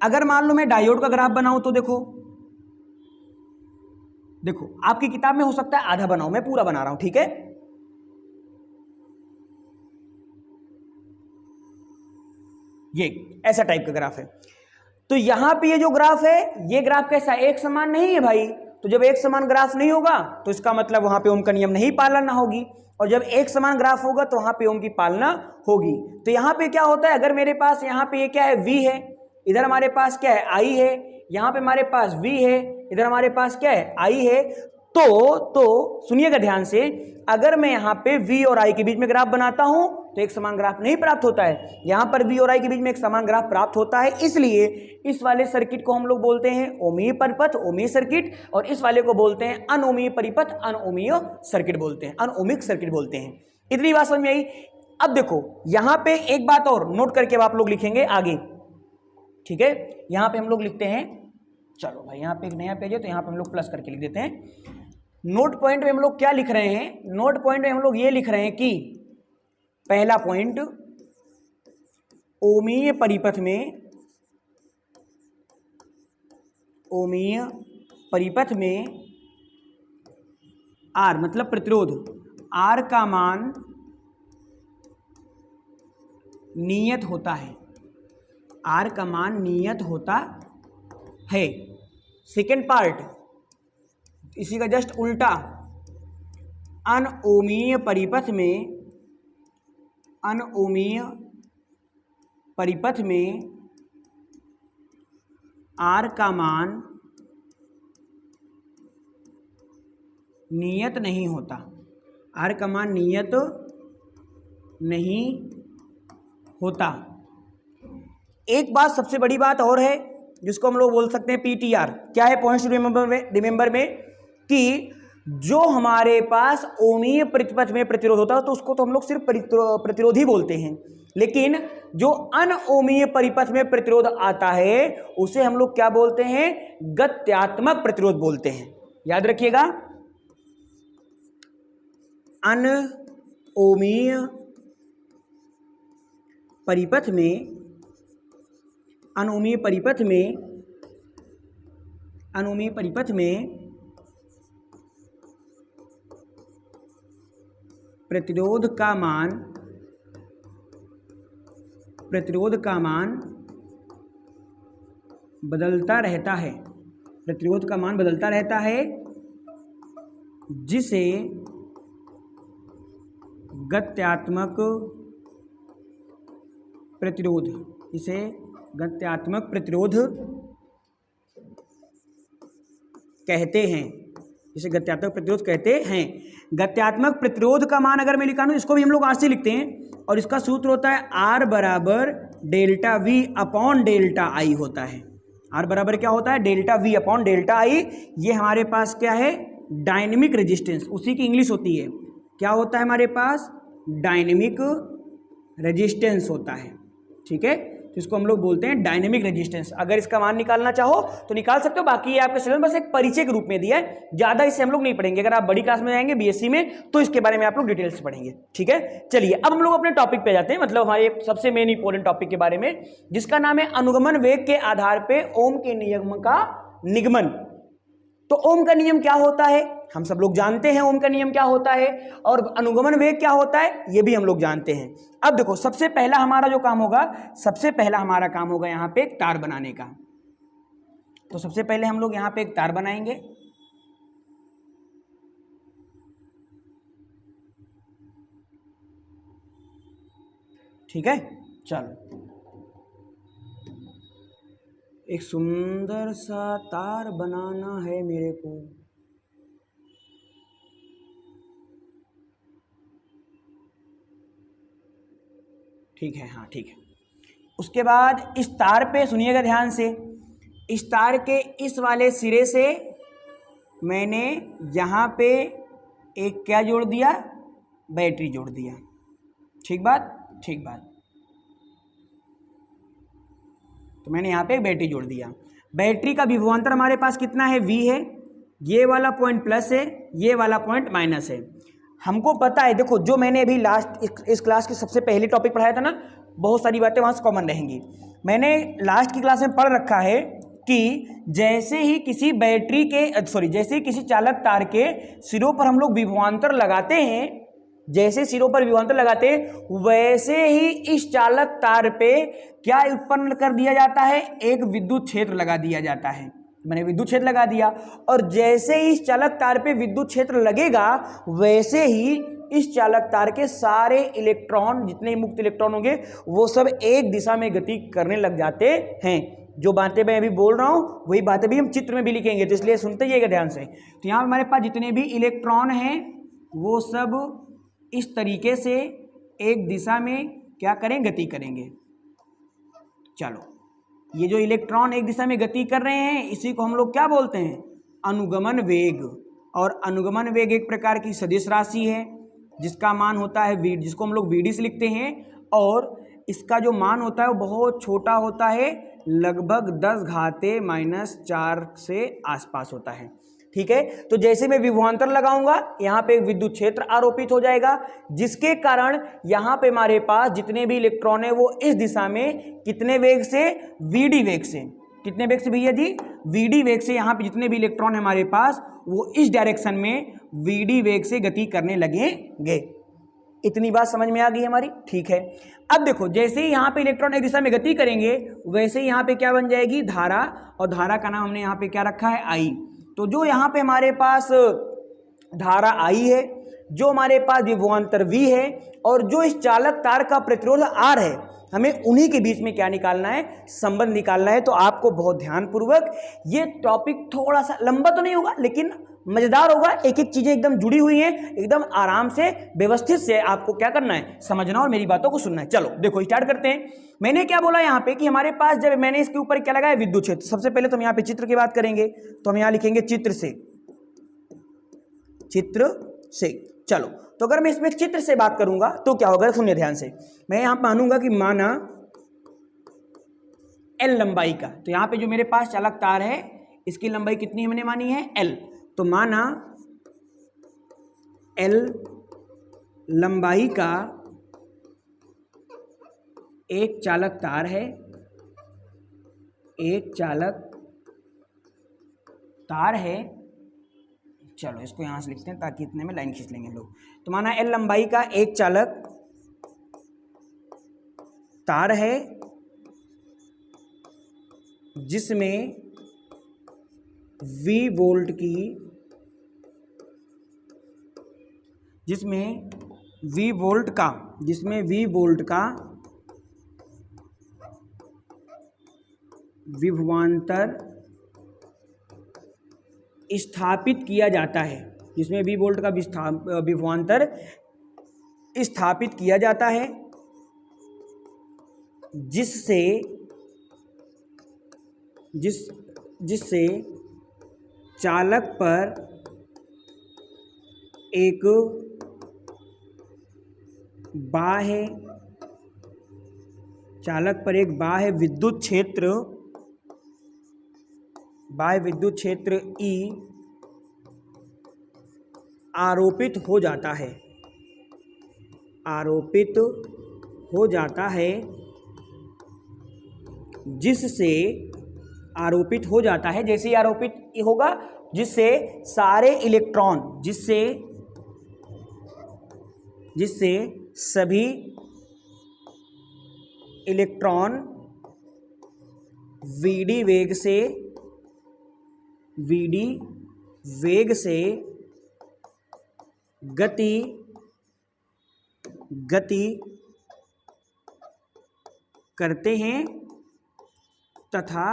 अगर मान लो मैं डायोड का ग्राफ बनाऊं तो देखो आपकी किताब में हो सकता है आधा बनाओ, मैं पूरा बना रहा हूं, ठीक है। ये ऐसा टाइप का ग्राफ है। तो यहां पे ये जो ग्राफ है, ये ग्राफ कैसा, एक समान नहीं है भाई। तो जब एक समान ग्राफ नहीं होगा तो इसका मतलब वहां पे ओम का नियम नहीं पालना होगी, और जब एक समान ग्राफ होगा तो वहां पे ओम की पालना होगी। तो यहां पे क्या होता है, अगर मेरे पास यहां पे ये क्या है, V है, इधर हमारे पास क्या है, I है, यहां पे हमारे पास V है, इधर हमारे पास क्या है, I है। तो सुनिएगा ध्यान से, अगर मैं यहां पे V और I के बीच में ग्राफ बनाता हूं तो एक समान ग्राफ नहीं प्राप्त होता है। यहां पर V और I के बीच में एक समान ग्राफ प्राप्त होता है, इसलिए इस वाले सर्किट को हम लोग बोलते हैं ओमीय परिपथ, ओमीय सर्किट, और इस वाले को बोलते हैं अनओमीय परिपथ, अनओमीय सर्किट बोलते हैं, अनओमिक सर्किट बोलते हैं। इतनी बात समझ में आई। अब देखो यहां पे एक बात और नोट करके आप लोग लिखेंगे आगे, ठीक है। यहां पे हम लोग लिखते हैं, चलो भाई यहां पे एक नया पेज है तो यहां पे हम लोग प्लस करके लिख देते हैं। नोट पॉइंट में हम लोग क्या लिख रहे हैं, नोट पॉइंट में हम लोग ये लिख रहे हैं कि पहला पॉइंट, ओमीय परिपथ में, ओमीय परिपथ में आर मतलब प्रतिरोध, आर का मान नियत होता है, आर का मान नियत होता है। सेकेंड पार्ट इसी का जस्ट उल्टा, अनओमीय परिपथ में, अनओमीय परिपथ में आर का मान नियत नहीं होता, आर का मान नियत नहीं होता। एक बात सबसे बड़ी बात और है जिसको हम लोग बोल सकते हैं पीटीआर। क्या है पॉइंट्स रिमेंबर में कि जो हमारे पास ओमीय प्रतिपथ में प्रतिरोध होता है तो उसको तो हम लोग सिर्फ प्रतिरोधी बोलते हैं, लेकिन जो अनओमीय परिपथ में प्रतिरोध आता है उसे हम लोग क्या बोलते हैं, गत्यात्मक प्रतिरोध बोलते हैं। याद रखिएगा, अनओमीय परिपथ में प्रतिरोध का मान बदलता रहता है, प्रतिरोध का मान बदलता रहता है, जिसे गत्यात्मक प्रतिरोध कहते हैं, जिसे गत्यात्मक प्रतिरोध कहते हैं। गत्यात्मक प्रतिरोध का मान अगर मैं लिखा हूं, इसको भी हम लोग आर से लिखते हैं और इसका सूत्र होता है आर बराबर डेल्टा वी अपॉन डेल्टा आई होता है। आर बराबर क्या होता है, डेल्टा वी अपॉन डेल्टा आई। ये हमारे पास क्या है, डायनेमिक रेजिस्टेंस, उसी की इंग्लिश होती है। क्या होता है हमारे पास, डायनेमिक रेजिस्टेंस होता है। ठीक है, तो इसको हम लोग बोलते हैं डायनेमिक रेजिस्टेंस। अगर इसका मान निकालना चाहो तो निकाल सकते हो, बाकी ये आपके सिलेबस बस एक परिचय के रूप में दिया है, ज़्यादा इससे हम लोग नहीं पढ़ेंगे। अगर आप बड़ी क्लास में जाएंगे बीएससी में तो इसके बारे में आप लोग डिटेल से पढ़ेंगे। ठीक है, चलिए अब हम लोग अपने टॉपिक पे जाते हैं, मतलब हमारे सबसे मेन इंपॉर्टेंट टॉपिक के बारे में, जिसका नाम है अनुगमन वेग के आधार पर ओम के नियम का निगमन। तो ओम का नियम क्या होता है, हम सब लोग जानते हैं ओम का नियम क्या होता है, और अनुगमन वेग क्या होता है ये भी हम लोग जानते हैं। अब देखो, सबसे पहला हमारा काम होगा यहाँ पे एक तार बनाने का। तो सबसे पहले हम लोग यहाँ पे एक तार बनाएंगे। ठीक है, चलो एक सुंदर सा तार बनाना है मेरे को। ठीक है, हाँ ठीक है। उसके बाद इस तार पे सुनिएगा ध्यान से, इस तार के इस वाले सिरे से मैंने यहाँ पे एक क्या जोड़ दिया, बैटरी जोड़ दिया। ठीक बात, ठीक बात। तो मैंने यहाँ पे एक बैटरी जोड़ दिया। बैटरी का विभवांतर हमारे पास कितना है, V है। ये वाला पॉइंट प्लस है, ये वाला पॉइंट माइनस है। हमको पता है, देखो जो मैंने अभी लास्ट इस क्लास की सबसे पहले टॉपिक पढ़ाया था ना, बहुत सारी बातें वहाँ से कॉमन रहेंगी। मैंने लास्ट की क्लास में पढ़ रखा है कि जैसे ही किसी जैसे ही किसी चालक तार के सिरों पर हम लोग विभवांतर लगाते हैं, जैसे सिरों पर विभवांतर लगाते हैं वैसे ही इस चालक तार पे क्या उत्पन्न कर दिया जाता है, एक विद्युत क्षेत्र लगा दिया जाता है। मैंने विद्युत क्षेत्र लगा दिया, और जैसे ही इस चालक तार पे विद्युत क्षेत्र लगेगा वैसे ही इस चालक तार के सारे इलेक्ट्रॉन, जितने मुक्त इलेक्ट्रॉन होंगे वो सब एक दिशा में गति करने लग जाते हैं। जो बातें मैं अभी बोल रहा हूँ वही बातें भी हम चित्र में भी लिखेंगे, तो इसलिए सुनते जाइएगा ध्यान से। तो यहाँ हमारे पास जितने भी इलेक्ट्रॉन हैं वो सब इस तरीके से एक दिशा में क्या करें, गति करेंगे। चलो, ये जो इलेक्ट्रॉन एक दिशा में गति कर रहे हैं इसी को हम लोग क्या बोलते हैं, अनुगमन वेग। और अनुगमन वेग एक प्रकार की सदिश राशि है जिसका मान होता है v, जिसको हम लोग vd से लिखते हैं, और इसका जो मान होता है वो बहुत छोटा होता है, लगभग 10⁻⁻⁴ से आसपास होता है। ठीक है, तो जैसे मैं विभवांतर लगाऊंगा यहाँ पे एक विद्युत क्षेत्र आरोपित हो जाएगा, जिसके कारण यहाँ पे हमारे पास जितने भी इलेक्ट्रॉन है वो इस दिशा में कितने वेग से, vd वेग से। कितने वेग से भैया जी, vd वेग से। यहाँ पे जितने भी इलेक्ट्रॉन है हमारे पास वो इस डायरेक्शन में vd वेग से गति करने लगेंगे। इतनी बात समझ में आ गई हमारी। ठीक है, अब देखो जैसे ही यहाँ पे इलेक्ट्रॉन एक दिशा में गति करेंगे वैसे ही यहाँ पे क्या बन जाएगी, धारा, और धारा का नाम हमने यहाँ पे क्या रखा है, I। तो जो यहाँ पे हमारे पास धारा I है, जो हमारे पास विभवांतर V है, और जो इस चालक तार का प्रतिरोध R है, हमें उन्हीं के बीच में क्या निकालना है, संबंध निकालना है। तो आपको बहुत ध्यानपूर्वक, ये टॉपिक थोड़ा सा लंबा तो नहीं होगा लेकिन मजेदार होगा, एक एक चीजें एकदम जुड़ी हुई हैं, एकदम आराम से व्यवस्थित से आपको क्या करना है, समझना और मेरी बातों को सुनना है। चलो देखो स्टार्ट करते हैं। मैंने क्या बोला यहाँ पे कि हमारे पास जब मैंने इसके ऊपर क्या लगाया, विद्युत क्षेत्र। सबसे पहले तो हम यहाँ पे चित्र की बात करेंगे, तो हम यहाँ लिखेंगे चित्र से, चित्र से। चलो तो अगर मैं इसमें चित्र से बात करूंगा तो क्या होगा, सुनिए ध्यान से। मैं यहां मानूंगा कि माना L लंबाई का, तो यहां पे जो मेरे पास चालक तार है इसकी लंबाई कितनी हमने मानी है, L। तो माना L लंबाई का एक चालक तार है, एक चालक तार है। चलो इसको यहां से लिखते हैं ताकि इतने में लाइन खींच लेंगे हम लोग। तो माना L लंबाई का एक चालक तार है जिसमें V वोल्ट की, जिसमें V वोल्ट का, जिसमें V वोल्ट का विभवांतर स्थापित किया जाता है, जिसमें V वोल्ट का विभवांतर स्थापित किया जाता है, जिससे चालक पर एक बाह्य विद्युत क्षेत्र E आरोपित हो जाता है, जिससे आरोपित हो जाता है, जैसे ही आरोपित होगा जिससे सारे इलेक्ट्रॉन, जिससे सभी इलेक्ट्रॉन VD वेग से गति करते हैं तथा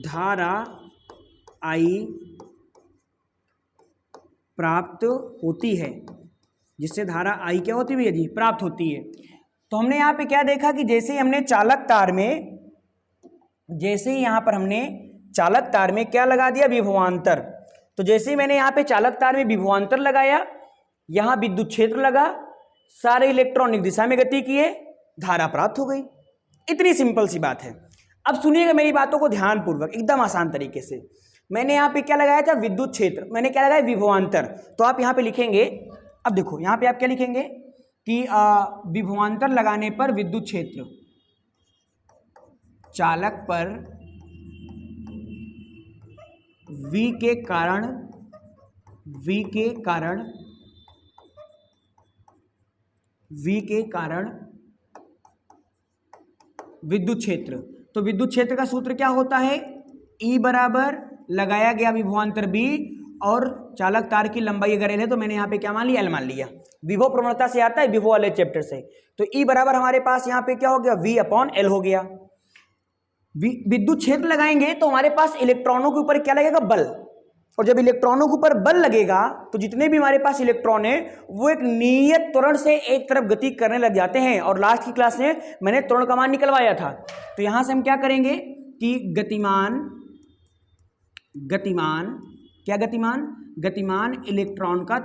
धारा I प्राप्त होती है, जिससे धारा I क्या होती है जी, प्राप्त होती है। तो हमने यहाँ पे क्या देखा कि जैसे ही हमने चालक तार में, जैसे ही यहाँ पर हमने चालक तार में क्या लगा दिया, विभवांतर। तो जैसे ही मैंने यहाँ पे चालक तार में विभवांतर लगाया, यहाँ विद्युत क्षेत्र लगा, सारे इलेक्ट्रॉन एक दिशा में गति किए, धारा प्राप्त हो गई। इतनी सिंपल सी बात है। अब सुनिएगा मेरी बातों को ध्यानपूर्वक, एकदम आसान तरीके से। मैंने यहाँ पे क्या लगाया था, विद्युत क्षेत्र, मैंने क्या लगाया, विभवांतर। तो आप यहाँ पे लिखेंगे, अब देखो यहाँ पे आप क्या लिखेंगे कि विभवांतर लगाने पर विद्युत क्षेत्र चालक पर V के कारण विद्युत क्षेत्र। तो विद्युत क्षेत्र का सूत्र क्या होता है, E बराबर लगाया गया विभवांतर B और चालक तार की लंबाई अगर L है तो मैंने यहाँ पे क्या मान लिया, L मान लिया। विभव प्रवणता से आता है, विभव वाले चैप्टर से। तो E बराबर हमारे पास यहाँ पे क्या हो गया, V/L हो गया। विद्युत क्षेत्र लगाएंगे तो हमारे पास इलेक्ट्रॉनों के ऊपर क्या लगेगा, बल। और जब इलेक्ट्रॉनों के ऊपर बल लगेगा तो जितने भी हमारे पास इलेक्ट्रॉन है वो एक नियत त्वरण से एक तरफ गति करने लग जाते हैं। और लास्ट की क्लास में मैंने त्वरण का मान निकलवाया था। तो यहां से हम क्या करेंगे कि गतिमान इलेक्ट्रॉन का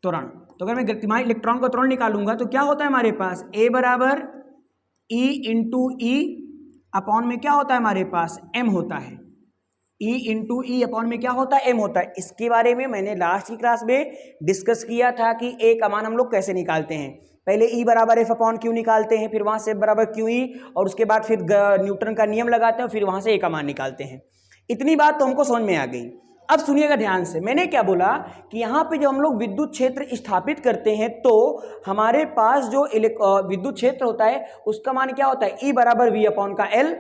त्वरण। तो अगर मैं गतिमान इलेक्ट्रॉन का त्वरण निकालूंगा तो क्या होता है हमारे पास, A बराबर E इंटू ई अपॉन में क्या होता है हमारे पास, M होता है। E इंटू ई अपॉन में क्या होता है, M होता है। इसके बारे में मैंने लास्ट की क्लास में डिस्कस किया था कि A का मान हम लोग कैसे निकालते हैं। पहले E बराबर F/Q निकालते हैं, फिर वहाँ से F बराबर QE, और उसके बाद फिर न्यूटन का नियम लगाते हैं, फिर वहाँ से A का मान निकालते हैं। इतनी बात तो हमको समझ में आ गई। अब सुनिएगा ध्यान से, मैंने क्या बोला कि यहाँ पे जब हम लोग विद्युत क्षेत्र स्थापित करते हैं तो हमारे पास जो विद्युत क्षेत्र होता है उसका मान क्या होता है, E बराबर V/L,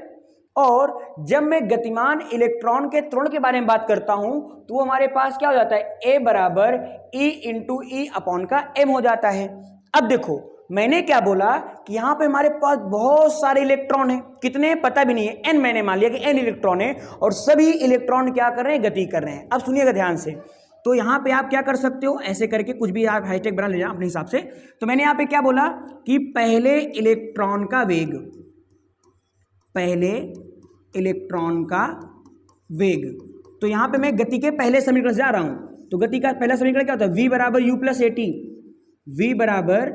और जब मैं गतिमान इलेक्ट्रॉन के त्वरण के बारे में बात करता हूं तो वो हमारे पास क्या हो जाता है, ए बराबर ई इंटू ई अपॉन का एम हो जाता है। अब देखो मैंने क्या बोला कि यहां पे हमारे पास बहुत सारे इलेक्ट्रॉन हैं, कितने पता भी नहीं है, एन मैंने मान लिया कि एन इलेक्ट्रॉन है और सभी इलेक्ट्रॉन क्या कर रहे हैं, गति कर रहे हैं। अब सुनिएगा ध्यान से, तो यहां पे आप क्या कर सकते हो, ऐसे करके कुछ भी आप हाईटेक बना ले जाओ अपने हिसाब से। तो मैंने यहां पे क्या बोला कि पहले इलेक्ट्रॉन का वेग, पहले इलेक्ट्रॉन का वेग, तो यहां पे मैं गति के पहले समीकरण से जा रहा हूं। तो गति का पहला समीकरण क्या होता है, v बराबर u plus A T, V बराबर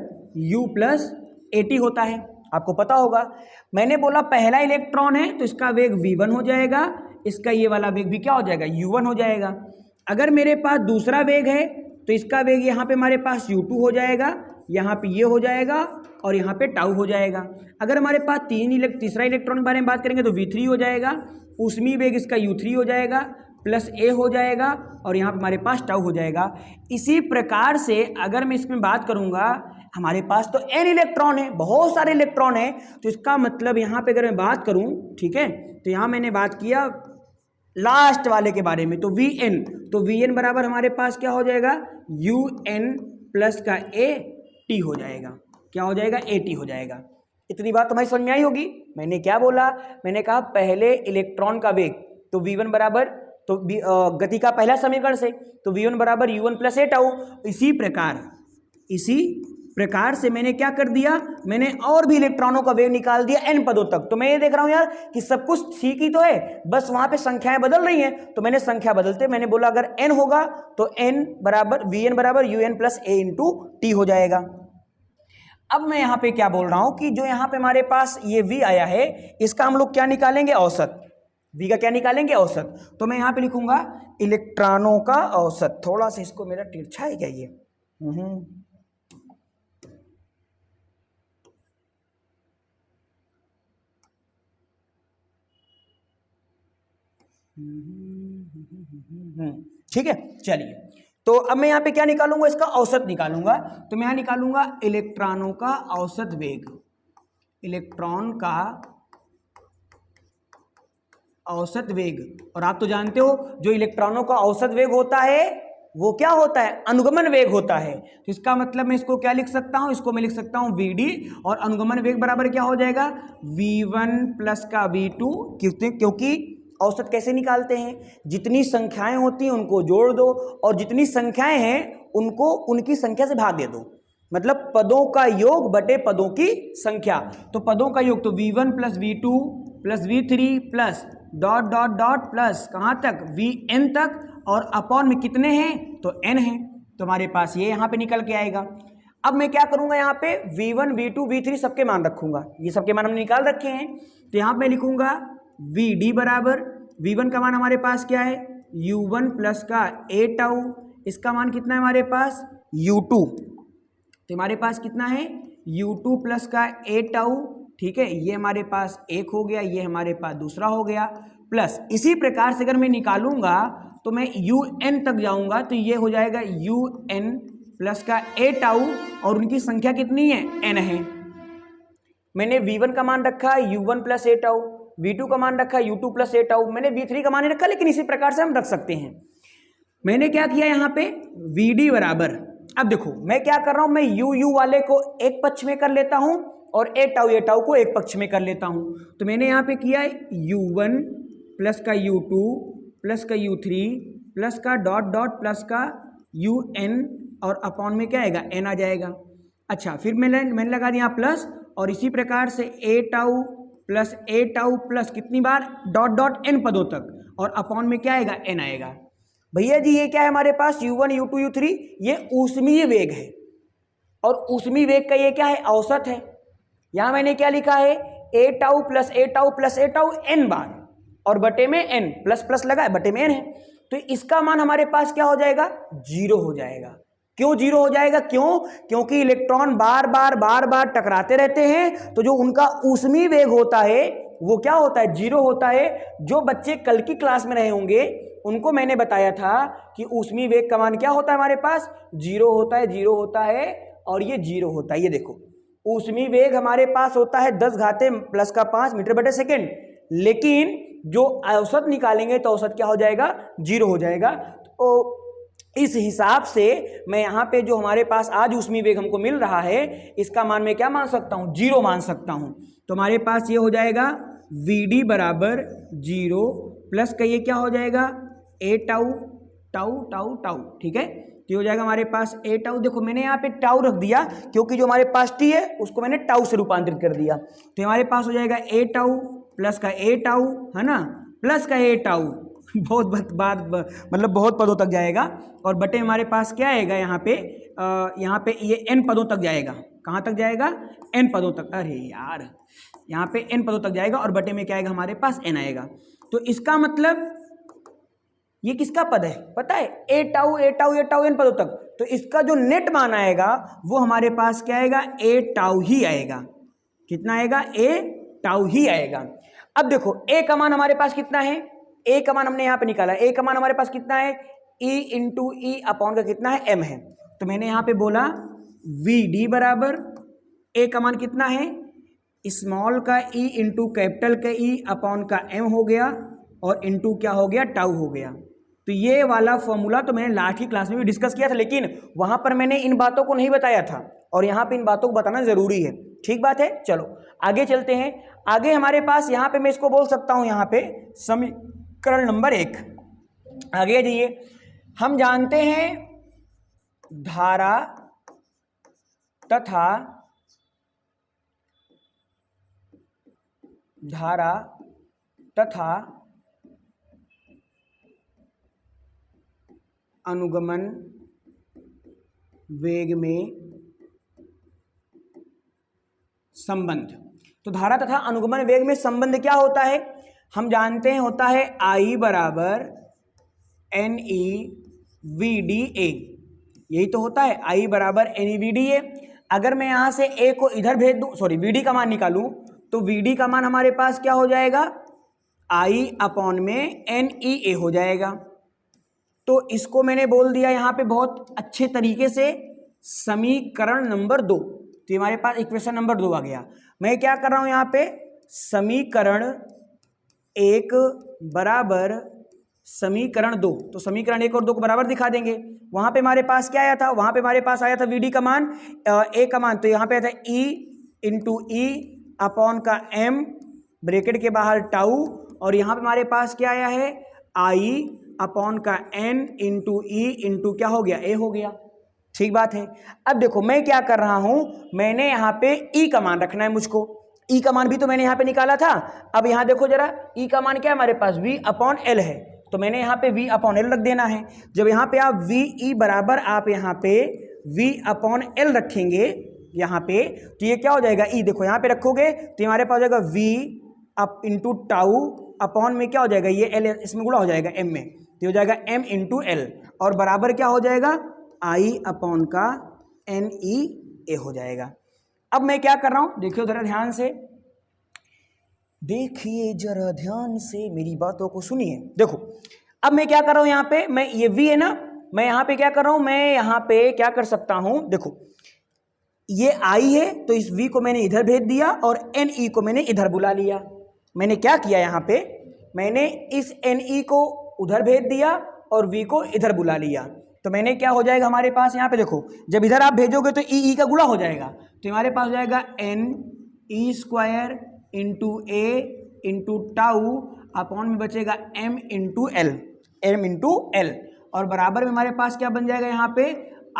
u प्लस ए टी होता है, आपको पता होगा। मैंने बोला पहला इलेक्ट्रॉन है तो इसका वेग v1 हो जाएगा, इसका ये वाला वेग भी क्या हो जाएगा, u1 हो जाएगा। अगर मेरे पास दूसरा वेग है तो इसका वेग यहाँ पे हमारे पास u2 हो जाएगा, यहाँ पे ये हो जाएगा और यहाँ पे टाउ हो जाएगा। अगर हमारे पास तीसरा इलेक्ट्रॉन के बारे में बात करेंगे तो v3 हो जाएगा, ऊष्मीय वेग इसका u3 हो जाएगा, प्लस ए हो जाएगा और यहाँ पे हमारे पास टाउ हो जाएगा। इसी प्रकार से अगर मैं इसमें बात करूँगा, हमारे पास तो n इलेक्ट्रॉन है, बहुत सारे इलेक्ट्रॉन है, तो इसका मतलब यहाँ पे अगर मैं बात करूँ, ठीक है, तो यहाँ मैंने बात किया लास्ट वाले के बारे में, तो Vn, तो Vn बराबर हमारे पास क्या हो जाएगा, Un प्लस का AT हो जाएगा, क्या हो जाएगा, AT हो जाएगा। इतनी बात तुम्हारी समझ में आई होगी। मैंने क्या बोला, मैंने कहा पहले इलेक्ट्रॉन का वेग, तो V1 बराबर, तो गति का पहला समीकरण से, तो V1 बराबर U1 प्लस ए टाउ। इसी प्रकार से मैंने क्या कर दिया, मैंने और भी इलेक्ट्रॉनों का वेग निकाल दिया n पदों तक। तो मैं ये देख रहा हूं यार कि सब कुछ ठीक ही तो है, बस वहां पे संख्याएं बदल रही हैं, तो मैंने संख्या बदलते मैंने बोला अगर n होगा तो n बराबर Vn बराबर Un प्लस ए इंटू टी हो जाएगा। अब मैं यहाँ पे क्या बोल रहा हूं कि जो यहाँ पे हमारे पास ये V आया है, इसका हम लोग क्या निकालेंगे, औसत। V का क्या निकालेंगे, औसत। तो मैं यहाँ पे लिखूंगा इलेक्ट्रॉनों का औसत। थोड़ा सा इसको मेरा तिरछा है क्या ये, ठीक है। चलिए, तो अब मैं यहाँ पे क्या निकालूंगा, इसका औसत निकालूंगा। तो मैं यहाँ निकालूंगा इलेक्ट्रॉनों का औसत वेग, इलेक्ट्रॉन का औसत वेग। और आप तो जानते हो जो इलेक्ट्रॉनों का औसत वेग होता है वो क्या होता है, अनुगमन वेग होता है। तो इसका मतलब मैं इसको क्या लिख सकता हूं, इसको मैं लिख सकता हूं Vd, और अनुगमन वेग बराबर क्या हो जाएगा, V1 प्लस का V2, क्योंकि औसत कैसे निकालते हैं, जितनी संख्याएं होती हैं उनको जोड़ दो और जितनी संख्याएं हैं उनको उनकी संख्या से भाग दे दो, मतलब पदों का योग बटे पदों की संख्या। तो पदों का योग तो V1 plus V2 plus V3 plus dot dot dot plus कहाँ तक, Vn तक, और अपॉन में कितने हैं, तो n है, तो हमारे पास ये यहाँ पे निकल के आएगा। अब मैं क्या करूँगा, यहाँ पे V1 V2 V3 सबके मान रखूँगा, ये सबके मान हमने निकाल रखे हैं। तो यहाँ पे लिखूँगा Vd बराबर, V1 का मान हमारे पास क्या है, U1 प्लस का ए टाउ, इसका मान कितना है हमारे पास, U2, तो हमारे पास कितना है, U2 प्लस का ए टाउ, ठीक है, ये हमारे पास एक हो गया, ये हमारे पास दूसरा हो गया, प्लस इसी प्रकार से अगर मैं निकालूंगा तो मैं UN तक जाऊंगा, तो ये हो जाएगा UN प्लस का ए टाउ, और उनकी संख्या कितनी है, n है। मैंने V1 का मान रखा U1 प्लस ए टाउ, V2 का मान रखा U2 प्लस ए टाउ, मैंने V3 का मान रखा, लेकिन इसी प्रकार से हम रख सकते हैं। मैंने क्या किया यहाँ पे, Vd बराबर, अब देखो मैं क्या कर रहा हूं, मैं U वाले को एक पक्ष में कर लेता हूं और ए टाउ को एक पक्ष में कर लेता हूं। तो मैंने यहाँ पे किया U1 प्लस का U2 प्लस का U3 प्लस का डॉट डॉट प्लस का UN, और अपॉन में क्या आएगा, n आ जाएगा। अच्छा, फिर मैंने लगा दिया प्लस, और इसी प्रकार से ए टाउ प्लस कितनी बार, डॉट डॉट n पदों तक, और अपॉन में क्या आएगा, n आएगा। भैया जी ये क्या है हमारे पास, U1 U2 U3, ये ऊष्मीय वेग है, और ऊष्मीय वेग का ये क्या है, औसत है। यहां मैंने क्या लिखा है, ए टाउ प्लस ए टाउ प्लस ए टाउ n बार, और बटे में n, प्लस प्लस लगा है, बटे में n है, तो इसका मान हमारे पास क्या हो जाएगा, 0 हो जाएगा। क्यों 0 हो जाएगा, क्योंकि इलेक्ट्रॉन बार बार टकराते रहते हैं, तो जो उनका ऊष्मीय वेग होता है वो क्या होता है, 0 होता है। जो बच्चे कल की क्लास में रहे होंगे उनको मैंने बताया था कि ऊष्मीय वेग का मान क्या होता है हमारे पास, 0 होता है, 0 होता है, और ये 0 होता है। ये देखो ऊष्मीय वेग हमारे पास होता है 10 घाते प्लस का 5 मीटर बटे सेकेंड, लेकिन जो औसत निकालेंगे तो औसत क्या हो जाएगा, 0 हो जाएगा। तो इस हिसाब से मैं यहाँ पे जो हमारे पास आज ऊष्मीय वेग हमको मिल रहा है इसका मान मैं क्या मान सकता हूँ, 0 मान सकता हूँ। तो हमारे पास ये हो जाएगा Vd बराबर 0 प्लस का ये क्या हो जाएगा a tau tau tau tau, ठीक है। तो हो जाएगा हमारे पास a टाउ, देखो मैंने यहाँ पे टाउ रख दिया क्योंकि जो हमारे पास t है उसको मैंने टाउ से रूपांतरित कर दिया। तो हमारे पास हो जाएगा a टाउ प्लस का a टाउ, है ना, प्लस का a टाउ, बहुत बात मतलब बहुत पदों तक जाएगा। और बटे हमारे पास क्या आएगा यहाँ पे ये n पदों तक जाएगा। कहाँ तक जाएगा, n पदों तक। अरे यार यहाँ पे n पदों तक जाएगा और बटे में क्या आएगा हमारे पास n आएगा। तो इसका मतलब ये किसका पद है पता है, a tau a tau a tau n पदों तक। तो इसका जो नेट मान आएगा वो हमारे पास क्या आएगा, a टाउ ही आएगा। कितना आएगा, a टाउ ही आएगा। अब देखो a का मान हमारे पास कितना है, a का मान हमने यहाँ पे निकाला, a का मान हमारे पास कितना है, e इंटू ई अपॉन का कितना है, m है। तो मैंने यहाँ पे बोला Vd बराबर a का मान कितना है, स्मॉल का e इंटू कैपिटल का e अपॉन का m हो गया और इंटू क्या हो गया, टाउ हो गया। तो ये वाला फॉर्मूला तो मैंने लास्ट की क्लास में भी डिस्कस किया था, लेकिन वहां पर मैंने इन बातों को नहीं बताया था और यहाँ पे इन बातों को बताना जरूरी है। ठीक बात है, चलो आगे चलते हैं। आगे हमारे पास यहाँ पे मैं इसको बोल सकता हूँ यहाँ पे समीकरण नंबर 1। आगे जाइए, हम जानते हैं धारा तथा अनुगमन वेग में संबंध। तो धारा तथा अनुगमन वेग में संबंध क्या होता है, हम जानते हैं होता है I बराबर NEVDA। यही तो होता है I बराबर NEVDA। अगर मैं यहाँ से A को इधर भेज दूँ, सॉरी VD का मान निकालूं, तो VD का मान हमारे पास क्या हो जाएगा, I अपॉन में NEA हो जाएगा। तो इसको मैंने बोल दिया यहाँ पे बहुत अच्छे तरीके से समीकरण नंबर 2। तो हमारे पास इक्वेशन नंबर 2 आ गया। मैं क्या कर रहा हूँ यहाँ पे, समीकरण 1 बराबर समीकरण 2। तो समीकरण 1 और 2 को बराबर दिखा देंगे। वहाँ पे हमारे पास क्या आया था, वहाँ पे हमारे पास आया था VD का मान, A का मान, तो यहाँ पे आया था E इंटू ई अपॉन का M ब्रैकेट के बाहर टाउ, और यहाँ पे हमारे पास क्या आया है I अपॉन का N इंटू ई इंटू क्या हो गया, A हो गया। ठीक बात है। अब देखो मैं क्या कर रहा हूं, मैंने यहाँ पे E का मान रखना है मुझको। E का मान भी तो मैंने यहाँ पे निकाला था। अब यहाँ देखो जरा, E का मान क्या है हमारे पास, V अपॉन L है। तो मैंने यहाँ पे V अपॉन L रख देना है। जब यहाँ पे आप VE बराबर आप यहाँ पे V अपॉन L रखेंगे यहाँ पे, तो ये क्या हो जाएगा, E देखो यहाँ पे रखोगे तो हमारे पास हो जाएगा V up into tau upon में क्या हो जाएगा, ये L इसमें गुणा हो जाएगा M में, तो हो जाएगा M इंटू L, और बराबर क्या हो जाएगा I अपॉन का NEA हो जाएगा। अब मैं क्या कर रहा हूं, देखिए जरा ध्यान से, देखिए जरा ध्यान से मेरी बातों को सुनिए। देखो अब मैं क्या कर रहा हूं यहाँ पे, मैं ये V है ना, मैं यहाँ पे क्या कर रहा हूं, मैं यहाँ पे क्या कर सकता हूं, देखो ये I है तो इस V को मैंने इधर भेज दिया और NE को मैंने इधर बुला लिया। मैंने क्या किया यहाँ पे, मैंने इस NE को उधर भेज दिया और V को इधर बुला लिया। तो मैंने क्या हो जाएगा हमारे पास यहाँ पे देखो, जब इधर आप भेजोगे तो ई का गुणा हो जाएगा, तो हमारे पास हो जाएगा NE square into A into tau upon में बचेगा M इंटू L, और बराबर में हमारे पास क्या बन जाएगा यहाँ पे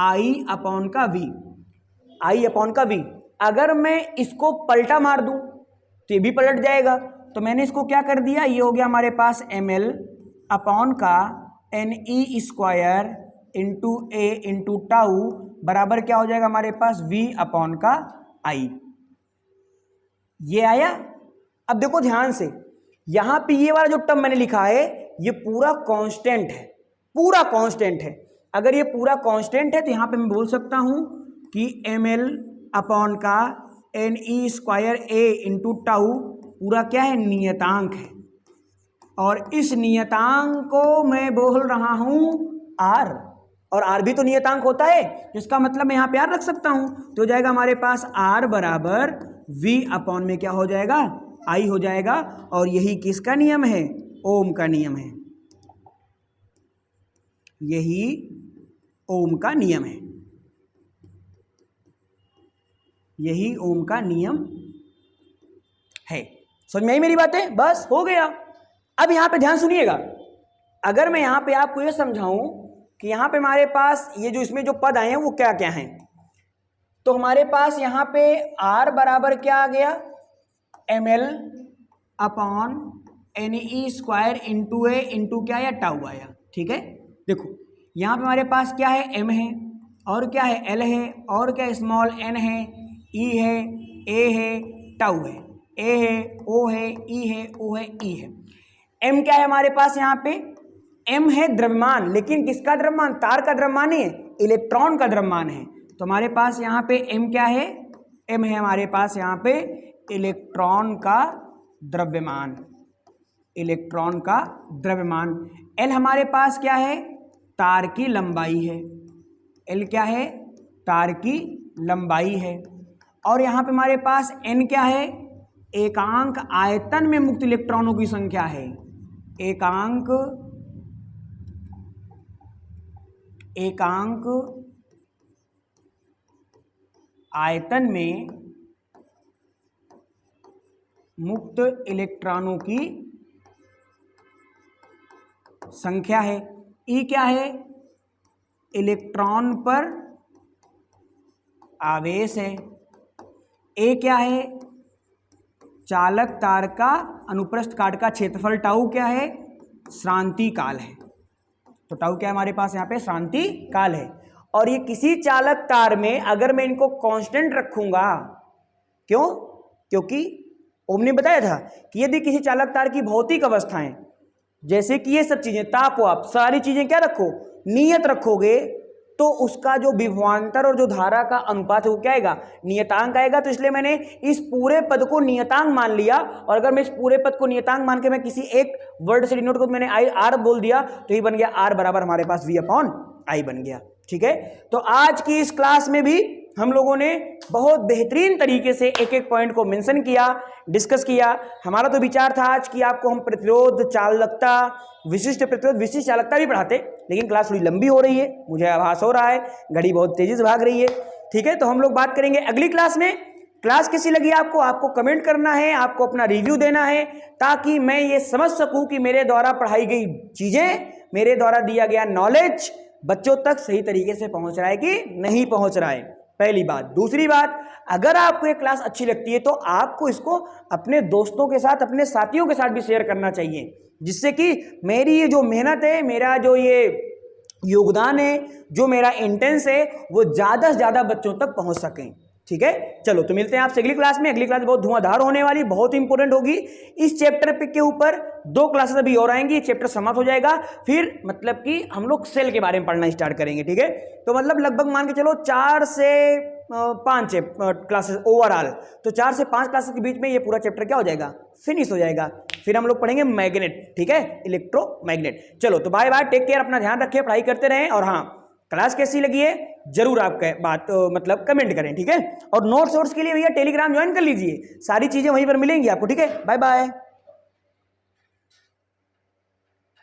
I अपॉन का V। अगर मैं इसको पलटा मार दूं तो ये भी पलट जाएगा। तो मैंने इसको क्या कर दिया, ये हो गया हमारे पास ML अपॉन का NE square into A into tau बराबर क्या हो जाएगा हमारे पास V अपॉन का I। ये आया। अब देखो ध्यान से, यहां पे ये वाला जो टर्म मैंने लिखा है ये पूरा कांस्टेंट है, अगर ये पूरा कांस्टेंट है तो यहां पे मैं बोल सकता हूं कि ML अपॉन का NE square A into tau पूरा क्या है, नियतांक है, और इस नियतांक को मैं बोल रहा हूं R, और R भी तो नियतांक होता है, जिसका मतलब मैं यहाँ पे R रख सकता हूं। तो हो जाएगा हमारे पास R बराबर V अपॉन में क्या हो जाएगा I हो जाएगा, और यही किसका नियम है? ओम का नियम है, यही ओम का नियम है, यही ओम का नियम है। समझ में आई मेरी बातें? बस हो गया। अब यहां पे ध्यान सुनिएगा, अगर मैं यहां पे आपको ये समझाऊं कि यहां पे हमारे पास ये जो इसमें जो पद आए हैं वो क्या क्या हैं, तो हमारे पास यहां पे R बराबर क्या आ गया? ml अपॉन NE² इंटू ए इंटू क्या आया? टाउ आया। ठीक है, देखो यहाँ पे हमारे पास क्या है? m है, और क्या है? l है, और क्या? स्मॉल n है, e है, a है, टाउ है, a है, o है, e है, o है, e है। m क्या है हमारे पास? यहाँ पे m है द्रव्यमान, लेकिन किसका द्रव्यमान? तार का द्रव्यमान नहीं है, इलेक्ट्रॉन का द्रव्यमान है। तो हमारे पास यहाँ पे m क्या है? m है हमारे पास यहाँ पे इलेक्ट्रॉन का द्रव्यमान, इलेक्ट्रॉन का द्रव्यमान। l हमारे पास क्या है? तार की लंबाई है, l क्या है? तार की लंबाई है। और यहाँ पे हमारे पास n क्या है? एकांक आयतन में मुक्त इलेक्ट्रॉनों की संख्या है, एकांक आयतन में मुक्त इलेक्ट्रॉनों की संख्या है। ई क्या है? इलेक्ट्रॉन पर आवेश है। ए क्या है? चालक तार का अनुप्रस्थ काट का क्षेत्रफल। टाउ क्या है? श्रांति काल है। तो टाउ क्या है हमारे पास यहाँ पे? श्रांति काल है। और ये किसी चालक तार में अगर मैं इनको कांस्टेंट रखूंगा, क्यों? क्योंकि ओम ने बताया था कि यदि किसी चालक तार की भौतिक अवस्थाएं, जैसे कि ये सब चीजें, ताप वाप, सारी चीजें क्या रखो? नियत रखोगे, तो उसका जो विभवांतर और जो धारा का अनुपात है वो क्या आएगा? नियतांक आएगा। तो इसलिए मैंने इस पूरे पद को नियतांक मान लिया, और अगर मैं इस पूरे पद को नियतांक मान के मैं किसी एक वर्ड से डिनोट को मैंने आई आर बोल दिया, तो ये बन गया आर बराबर हमारे पास V अपॉन आई बन गया। ठीक है, तो आज की इस क्लास में भी हम लोगों ने बहुत बेहतरीन तरीके से एक एक पॉइंट को मेंशन किया, डिस्कस किया। हमारा तो विचार था आज कि आपको हम प्रतिरोध, चालकता, विशिष्ट प्रतिरोध, विशिष्ट चालकता भी पढ़ाते, लेकिन क्लास थोड़ी लंबी हो रही है, मुझे आभास हो रहा है, घड़ी बहुत तेजी से भाग रही है। ठीक है, तो हम लोग बात करेंगे अगली क्लास में। क्लास कैसी लगी आपको कमेंट करना है, आपको अपना रिव्यू देना है, ताकि मैं ये समझ सकूं कि मेरे द्वारा पढ़ाई गई चीजें, मेरे द्वारा दिया गया नॉलेज बच्चों तक सही तरीके से पहुंच रहा है कि नहीं पहुंच रहा है। पहली बात। दूसरी बात, अगर आपको ये क्लास अच्छी लगती है तो आपको इसको अपने दोस्तों के साथ, अपने साथियों के साथ भी शेयर करना चाहिए, जिससे कि मेरी ये जो मेहनत है, मेरा जो ये योगदान है, जो मेरा इंटेंस है, वो ज़्यादा से ज़्यादा बच्चों तक पहुंच सकें। ठीक है, चलो तो मिलते हैं आपसे अगली क्लास में। अगली क्लास बहुत धुआंधार होने वाली, बहुत इंपॉर्टेंट होगी। इस चैप्टर पे के ऊपर 2 क्लासेस अभी और आएंगी, चैप्टर समाप्त हो जाएगा, फिर मतलब कि हम लोग सेल के बारे में पढ़ना स्टार्ट करेंगे। ठीक है, तो मतलब लगभग मान के चलो 4 से 5 क्लासेस ओवरऑल, तो 4 से 5 क्लासेस के बीच में ये पूरा चैप्टर क्या हो जाएगा? फिनिश हो जाएगा। फिर हम लोग पढ़ेंगे मैग्नेट। ठीक है, इलेक्ट्रोमैग्नेट। चलो तो बाय बाय, टेक केयर, अपना ध्यान रखिए, पढ़ाई करते रहें। और हाँ, क्लास कैसी लगी है जरूर आप बात मतलब कमेंट करें। ठीक है, और नोट्स के लिए भैया टेलीग्राम ज्वाइन कर लीजिए, सारी चीजें वहीं पर मिलेंगी आपको। ठीक है, बाय बाय।